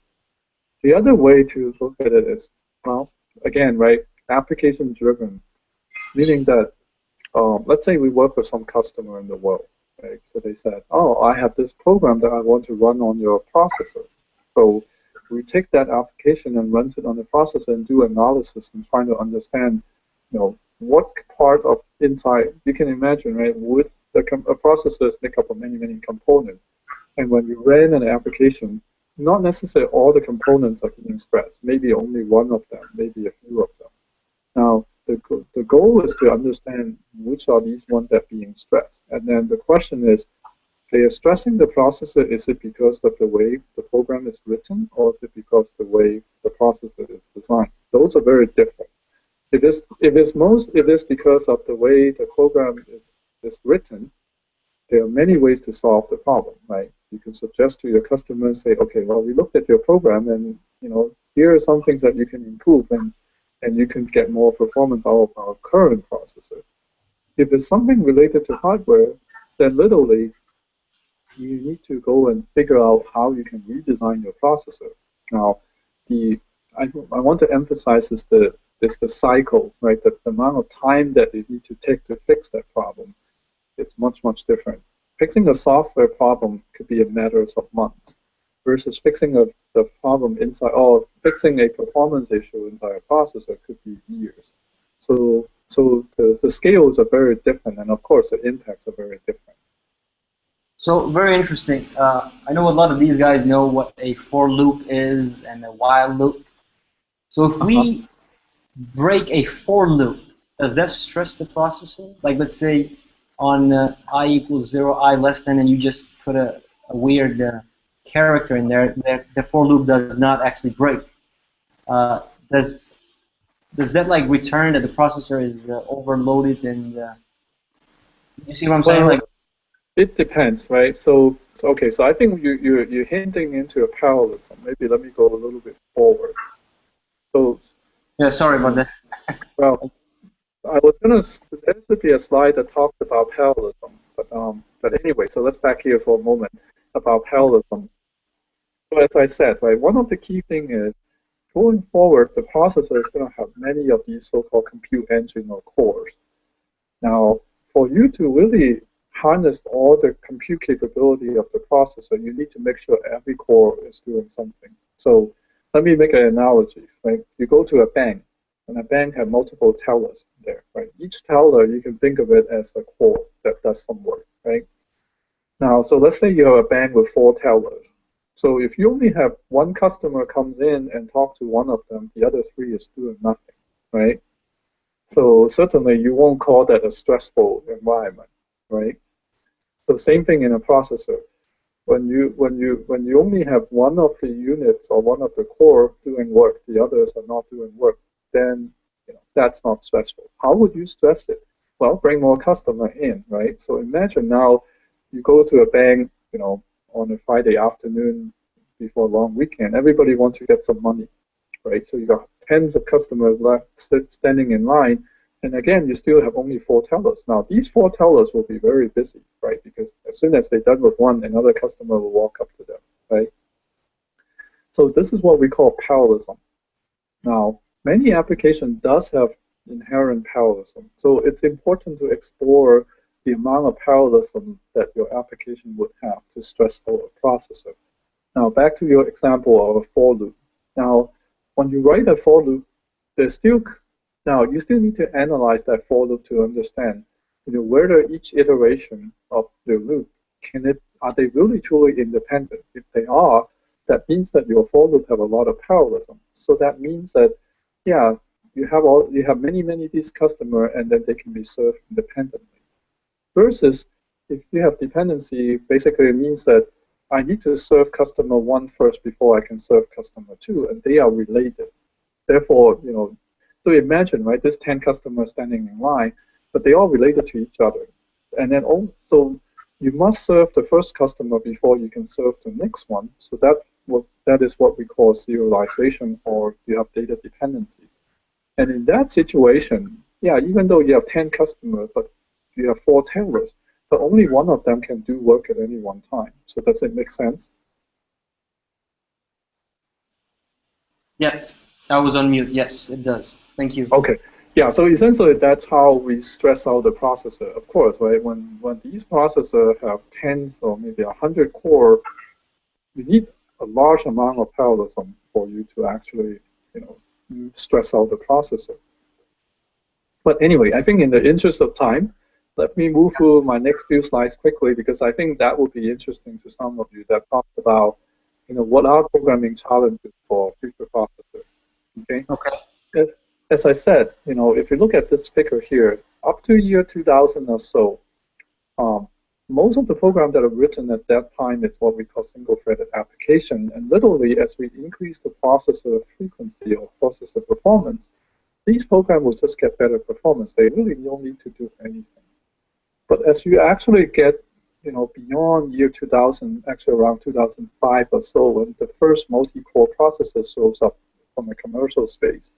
The other way to look at it is, well, again, right, application driven, meaning that let's say we work with some customer in the world, right? So they said, oh, I have this program that I want to run on your processor. So we take that application and runs it on the processor and do analysis and trying to understand, what part of inside, you can imagine, right, with a processor is made up of many, many components. And when you ran an application, not necessarily all the components are being stressed, maybe only one of them, maybe a few of them. Now, the goal is to understand which are these ones that are being stressed. And then the question is, they are stressing the processor, is it because of the way the program is written, or is it because of the way the processor is designed? Those are very different. If it's because of the way the program is written, there are many ways to solve the problem, right? You can suggest to your customer, say, okay, well, we looked at your program, and here are some things that you can improve, and you can get more performance out of our current processor. If it's something related to hardware, then literally you need to go and figure out how you can redesign your processor. Now, I want to emphasize is the cycle, right? The amount of time that you need to take to fix that problem. It's much, much different. Fixing a software problem could be a matter of months, versus fixing the problem inside, or fixing a performance issue inside a processor could be years. So the scales are very different, and of course the impacts are very different. So very interesting. I know a lot of these guys know what a for loop is and a while loop. So if we break a for loop, does that stress the processor? Like let's say on I equals 0, I less than, and you just put a weird character in there, the for loop does not actually break. Does that like return that the processor is overloaded and you see what I'm saying? Like it depends, right? So okay, so I think you're hinting into a parallelism. Maybe let me go a little bit forward. So yeah, sorry about that. Well, I was gonna. There should be a slide that talks about parallelism, but anyway, so let's back here for a moment about parallelism. So as I said, right, one of the key things is going forward, the processor is going to have many of these so-called compute engine or cores. Now, for you to really harness all the compute capability of the processor, you need to make sure every core is doing something. So let me make an analogy. Right? You go to a bank, and a bank has multiple tellers there. Right? Each teller, you can think of it as a core that does some work. Right? Now, so let's say you have a bank with 4 tellers. So if you only have one customer comes in and talk to one of them, the other three is doing nothing, right? So certainly you won't call that a stressful environment, right? So same thing in a processor. When you only have one of the units or one of the core doing work, the others are not doing work, then that's not stressful. How would you stress it? Well, bring more customer in, right? So imagine now you go to a bank, on a Friday afternoon before a long weekend. Everybody wants to get some money, right? So you got tens of customers left standing in line, and again, you still have only 4 tellers. Now, these 4 tellers will be very busy, right? Because as soon as they're done with one, another customer will walk up to them, right? So this is what we call parallelism. Now, many applications does have inherent parallelism. So it's important to explore the amount of parallelism that your application would have to stress out a processor. Now, back to your example of a for loop. Now, when you write a for loop, you still need to analyze that for loop to understand, whether each iteration of the loop are they really truly independent? If they are, that means that your for loop have a lot of parallelism. So that means that, yeah, you have many of these customers, and then they can be served independently. Versus if you have dependency, basically it means that I need to serve customer 1 first before I can serve customer 2, and they are related. Therefore, so imagine, right, there's 10 customers standing in line, but they all related to each other. And then also, you must serve the first customer before you can serve the next one. So that is what we call serialization, or you have data dependency. And in that situation, yeah, even though you have 10 customers, but you have 4 tellers, but only one of them can do work at any one time. So does it make sense? Yeah, I was on mute. Yes, it does. Thank you. Okay. Yeah, so essentially that's how we stress out the processor. Of course, right, when these processors have tens or maybe 100 core, you need a large amount of parallelism for you to actually, stress out the processor. But anyway, I think in the interest of time, let me move through my next few slides quickly, because I think that will be interesting to some of you that talk about, what are programming challenges for future processors. Okay. Okay. As I said, if you look at this figure here, up to year 2000 or so, most of the programs that are written at that time is what we call single-threaded application. And literally, as we increase the processor frequency or processor performance, these programs will just get better performance. They really don't need to do anything. But as you actually get, beyond year 2000, actually around 2005 or so, when the first multi-core processor shows up from the commercial space,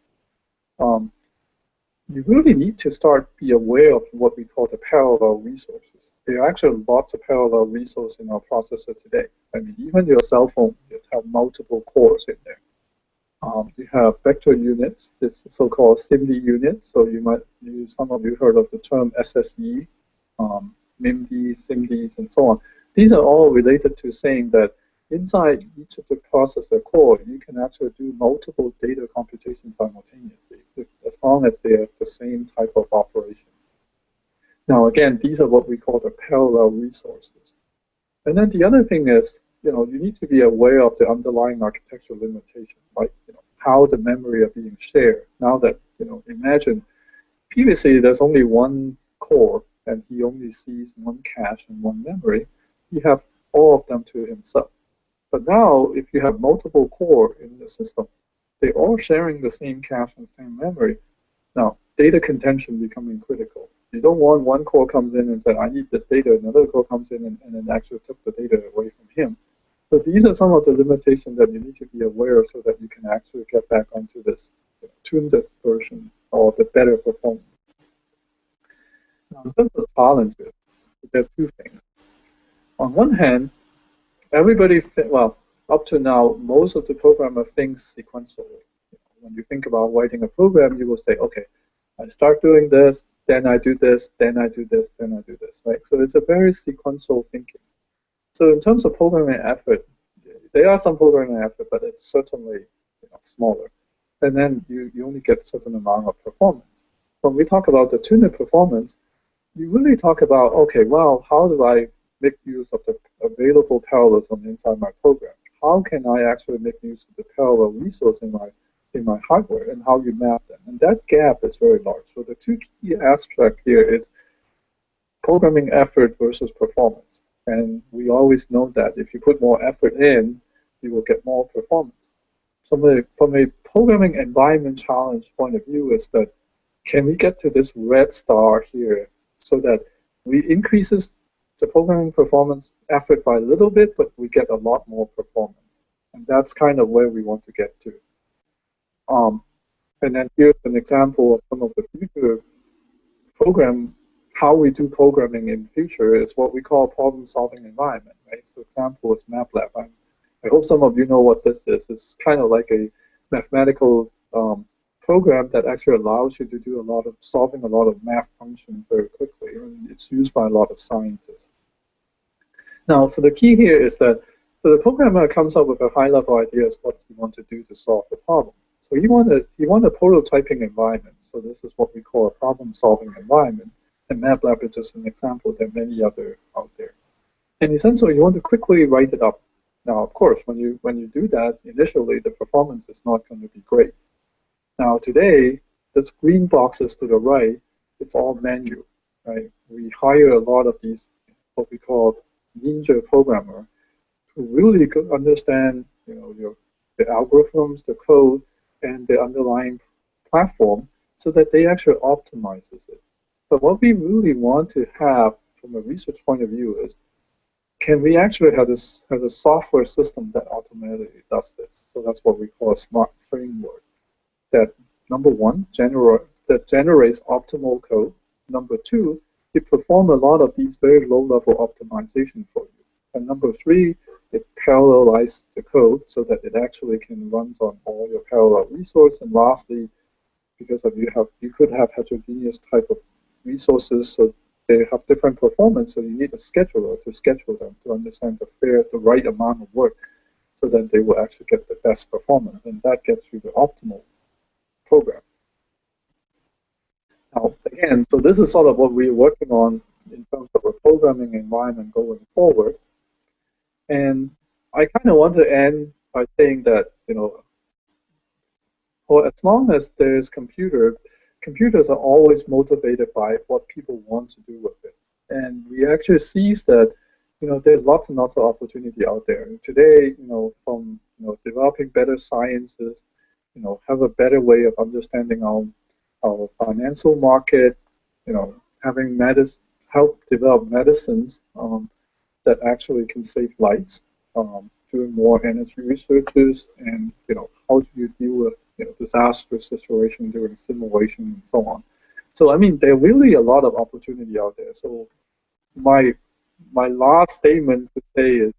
you really need to start be aware of what we call the parallel resources. There are actually lots of parallel resources in our processor today. I mean, even your cell phone, you have multiple cores in there. You have vector units, this so-called SIMD unit. So some of you heard of the term SSE, MIMD, SIMDs, and so on. These are all related to saying that inside each of the processor core, you can actually do multiple data computations simultaneously, as long as they have the same type of operation. Now, again, these are what we call the parallel resources. And then the other thing is, you need to be aware of the underlying architectural limitation, like how the memory are being shared. Now that, imagine previously there's only one core and he only sees one cache and one memory. You have all of them to himself. But now, if you have multiple core in the system, they're all sharing the same cache and same memory. Now, data contention becoming critical. You don't want one core comes in and said, I need this data, and another core comes in and then actually took the data away from him. So these are some of the limitations that you need to be aware of so that you can actually get back onto this tuned version or the better performance. Now, in terms of challenges, there are 2 things. On one hand, everybody, up to now, most of the programmer thinks sequentially. When you think about writing a program, you will say, okay, I start doing this, then I do this, then I do this, then I do this, right? So it's a very sequential thinking. So in terms of programming effort, there are some programming effort, but it's certainly smaller. And then you only get a certain amount of performance. When we talk about the tuned performance, you really talk about, okay, well, how do I make use of the available parallelism inside my program? How can I actually make use of the parallel resource in my hardware, and how you map them? And that gap is very large. So the two key aspects here is programming effort versus performance. And we always know that if you put more effort in, you will get more performance. So from a programming environment challenge point of view is that, can we get to this red star here so that we increases the programming performance effort by a little bit, but we get a lot more performance? And that's kind of where we want to get to. And then here's an example of some of the future how we do programming in future is what we call problem-solving environment, right? So example is MATLAB. I hope some of you know what this is. It's kind of like a mathematical program that actually allows you to do solving a lot of math functions very quickly, and it's used by a lot of scientists. Now, so the key here is that the programmer comes up with a high-level idea of what you want to do to solve the problem. So you want a prototyping environment. So this is what we call a problem-solving environment. And MATLAB is just an example. There are many other out there. And essentially, you want to quickly write it up. Now, of course, when you do that, initially the performance is not going to be great. Now, today, this green boxes to the right, it's all manual, right? We hire a lot of these what we call ninja programmer who really understand, the algorithms, the code, and the underlying platform, so that they actually optimizes it. But what we really want to have from a research point of view is, can we actually have a software system that automatically does this? So that's what we call a smart framework. That number one, generates optimal code. Number two, it performs a lot of these very low-level optimization for you. And number three, it parallelizes the code so that it actually can run on all your parallel resources. And lastly, because you could have heterogeneous type of resources, so they have different performance, so you need a scheduler to schedule them to understand the right amount of work, so that they will actually get the best performance, and that gets you the optimal program. Now, again, so this is sort of what we're working on in terms of a programming environment going forward. And I kind of want to end by saying that, for as long as there's computers are always motivated by what people want to do with it. And we actually see that, there's lots and lots of opportunity out there. And today, from developing better sciences, have a better way of understanding our financial market, having help develop medicines that actually can save lives, doing more energy researches, and how do you deal with disaster situation during simulation and so on. So I mean, there are really a lot of opportunity out there. So my last statement to say is,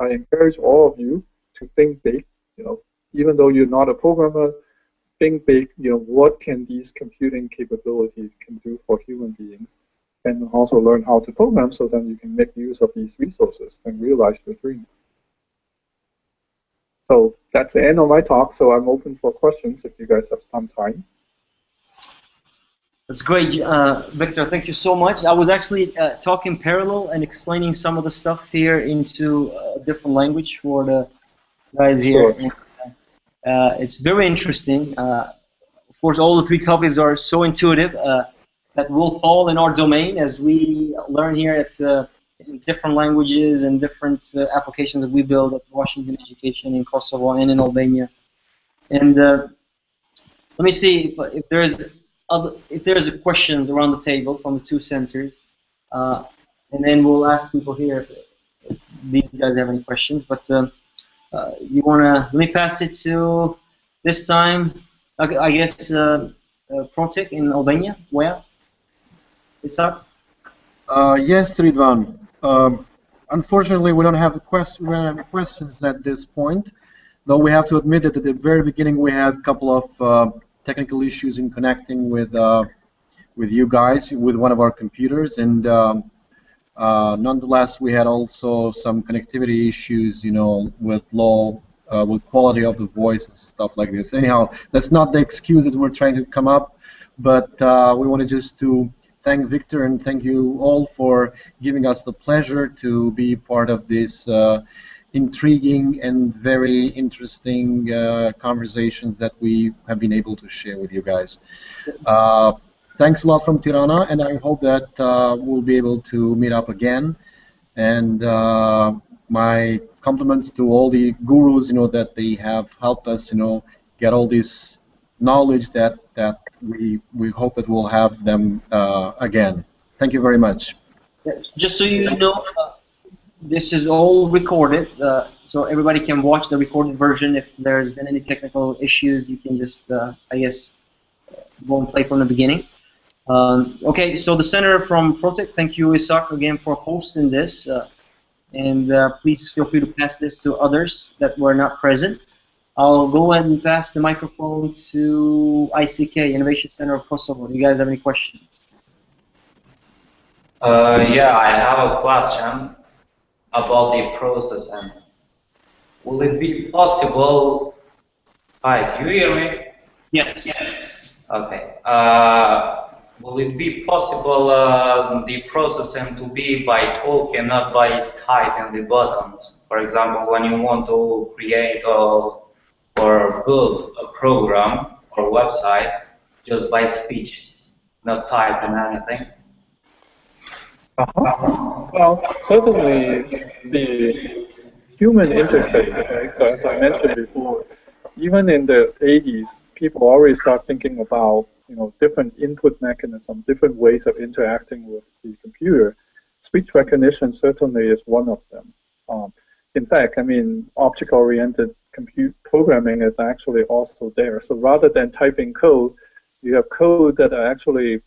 I encourage all of you to think big. Even though you're not a programmer, think big. What can these computing capabilities can do for human beings, and also learn how to program so then you can make use of these resources and realize your dream. So that's the end of my talk. So I'm open for questions if you guys have some time. That's great, Victor. Thank you so much. I was actually talking parallel and explaining some of the stuff here into a different language for the guys here. Sure. It's very interesting. Of course, all the three topics are so intuitive that will fall in our domain as we learn here at in different languages and different applications that we build at Washington Education in Kosovo and in Albania. And let me see if there's questions around the table from the two centers, and then we'll ask people here if these guys have any questions. But you wanna let me pass it to this time. I guess Protek in Albania. Where? Isak? Yes, Ridvan. Unfortunately, we don't have any questions at this point, though we have to admit that at the very beginning we had a couple of technical issues in connecting with you guys with one of our computers, and nonetheless we had also some connectivity issues, with with quality of the voice and stuff like this. Anyhow, that's not the excuse that we're trying to come up, but we wanted just to thank Victor and thank you all for giving us the pleasure to be part of this intriguing and very interesting conversations that we have been able to share with you guys. Thanks a lot from Tirana, and I hope that we'll be able to meet up again. And my compliments to all the gurus, that they have helped us, get all this knowledge that we hope that we'll have them again. Thank you very much. Just so you know, this is all recorded, so everybody can watch the recorded version. If there's been any technical issues, you can just, I guess, go and play from the beginning. Okay, so the center from Protect, thank you, Isak, again for hosting this. And please feel free to pass this to others that were not present. I'll go ahead and pass the microphone to ICK, Innovation Center of Kosovo. Do you guys have any questions? Yeah, I have a question about the processing. Will it be possible? Hi, do you hear me? Yes. Yes. Okay. Will it be possible the processing to be by talking, not by typing the buttons? For example, when you want to create or build a program or website just by speech, not typing anything. Well, certainly the human interface, right? So as I mentioned before, even in the 80s, people already start thinking about different input mechanisms, different ways of interacting with the computer. Speech recognition certainly is one of them. In fact, I mean, object-oriented programming is actually also there. So rather than typing code, you have code that are actually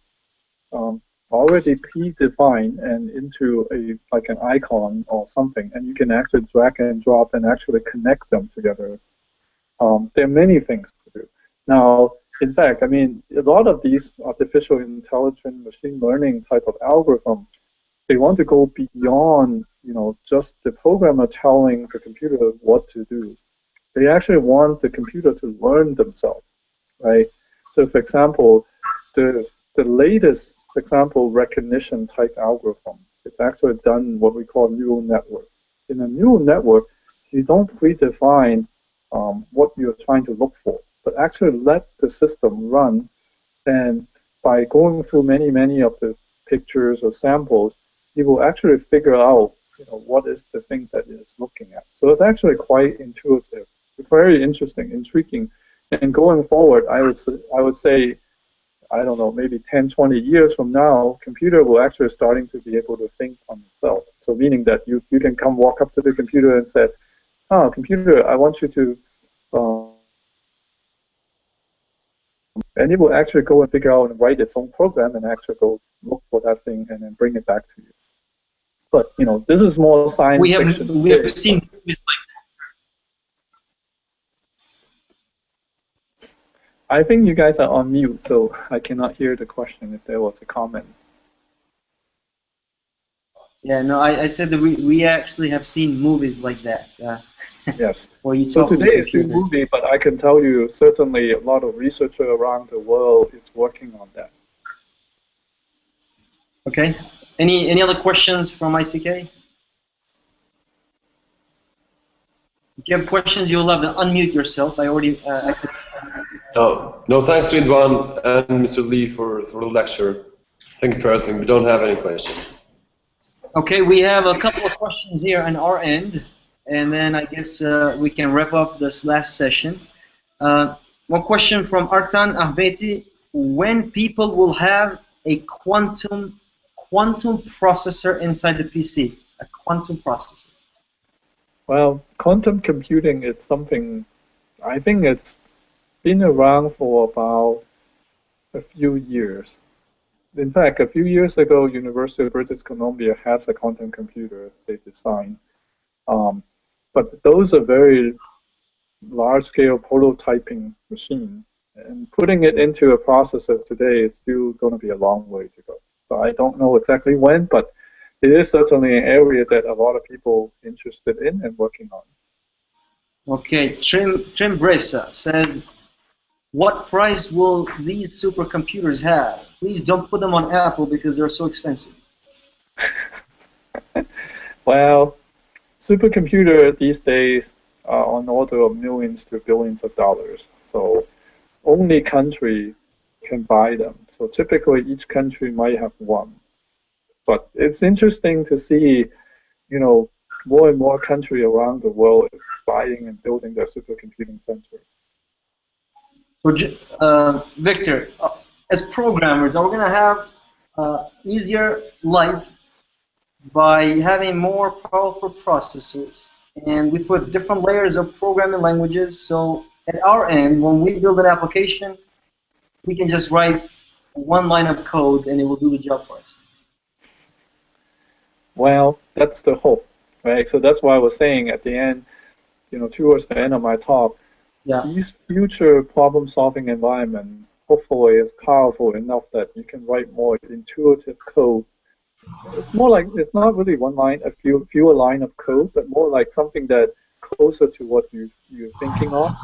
already predefined and into like an icon or something, and you can actually drag and drop and actually connect them together. There are many things to do. Now, in fact, I mean, a lot of these artificial intelligence, machine learning type of algorithms, they want to go beyond, just the programmer telling the computer what to do. They actually want the computer to learn themselves, right? So, for example, the latest, for example, recognition type algorithm, it's actually done what we call neural network. In a neural network, you don't predefine what you're trying to look for, but actually let the system run, and by going through many of the pictures or samples, it will actually figure out what is the things that it's looking at. So it's actually quite intuitive, very interesting, intriguing, and going forward, I would say, I don't know, maybe 10, 20 years from now, computer will actually starting to be able to think on itself. So meaning that you can come walk up to the computer and say, "Oh, computer, I want you to," and it will actually go and figure out and write its own program and actually go look for that thing and then bring it back to you. But this is more science fiction. We have seen movies like that. I think you guys are on mute, so I cannot hear the question if there was a comment. Yeah, no, I said that we actually have seen movies like that. Yes. Where you So talk today to is the movie, but I can tell you certainly a lot of researchers around the world is working on that. Okay. Any other questions from ICK? If you have questions, you'll have to unmute yourself. I already accepted. No, thanks Ridwan and Mr. Lee for the lecture. Thank you for everything. We don't have any questions. Okay, we have a couple of questions here on our end, and then I guess we can wrap up this last session. One question from Artan Ahbeti: when people will have a quantum processor inside the PC, a quantum processor? Well, quantum computing is something, I think it's been around for about a few years. In fact, a few years ago, University of British Columbia has a quantum computer they designed. But those are very large-scale prototyping machine. And putting it into a processor today is still going to be a long way to go. So I don't know exactly when, but it is certainly an area that a lot of people are interested in and working on. Okay, Trim Bressa says, what price will these supercomputers have? Please don't put them on Apple because they're so expensive. Well, supercomputer these days are on order of millions to billions of dollars. So only country can buy them. So typically each country might have one. But it's interesting to see, you know, more and more countries around the world is buying and building their supercomputing center. So, Victor, as programmers, are we going to have easier life by having more powerful processors? And we put different layers of programming languages, so at our end, when we build an application, we can just write one line of code and it will do the job for us. Well, that's the hope, right? So that's why I was saying at the end, you know, towards the end of my talk, these future problem-solving environment hopefully is powerful enough that you can write more intuitive code. It's more like, it's not really one line, fewer line of code, but more like something that closer to what you're thinking of.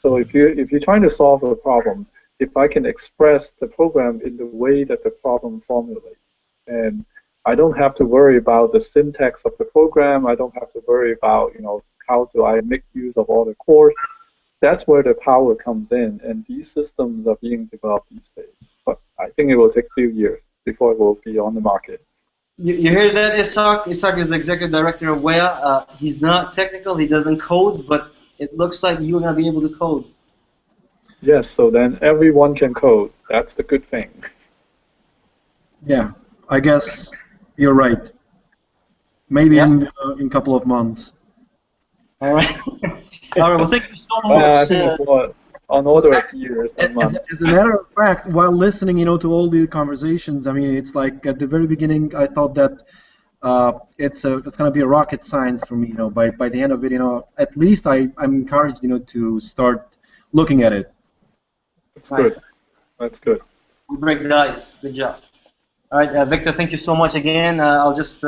So if you're trying to solve a problem, if I can express the program in the way that the problem formulates, and I don't have to worry about the syntax of the program, I don't have to worry about, you know, how do I make use of all the cores. That's where the power comes in, and these systems are being developed these days. But I think it will take a few years before it will be on the market. You hear that, Isak? Isak is the executive director of WEA. He's not technical, he doesn't code, but it looks like you're going to be able to code. Yes, so then everyone can code. That's the good thing. Yeah, I guess you're right. Maybe in a couple of months. All right. All right. Well, thank you so much. I think it's more on order of years than months. As a matter of fact, while listening, you know, to all the conversations, I mean, it's like at the very beginning, I thought that it's going to be a rocket science for me. You know, by the end of it, you know, at least I'm encouraged, you know, to start looking at it. That's good. That's good. We break the ice. Good job. All right, Victor, thank you so much again. I'll just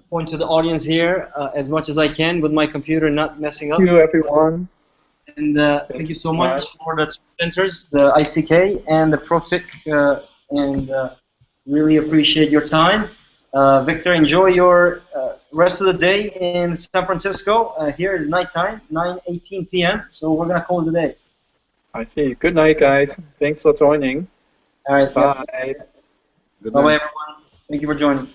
point to the audience here as much as I can with my computer not messing up. Thank you, everyone. And thank you so much for the two presenters, the ICK and the ProTech, and really appreciate your time. Victor, enjoy your rest of the day in San Francisco. Here is nighttime, 9:18 p.m., so we're going to call it a day. I see. Good night, guys. Thanks for joining. All right. Bye. Bye-bye, everyone. Thank you for joining.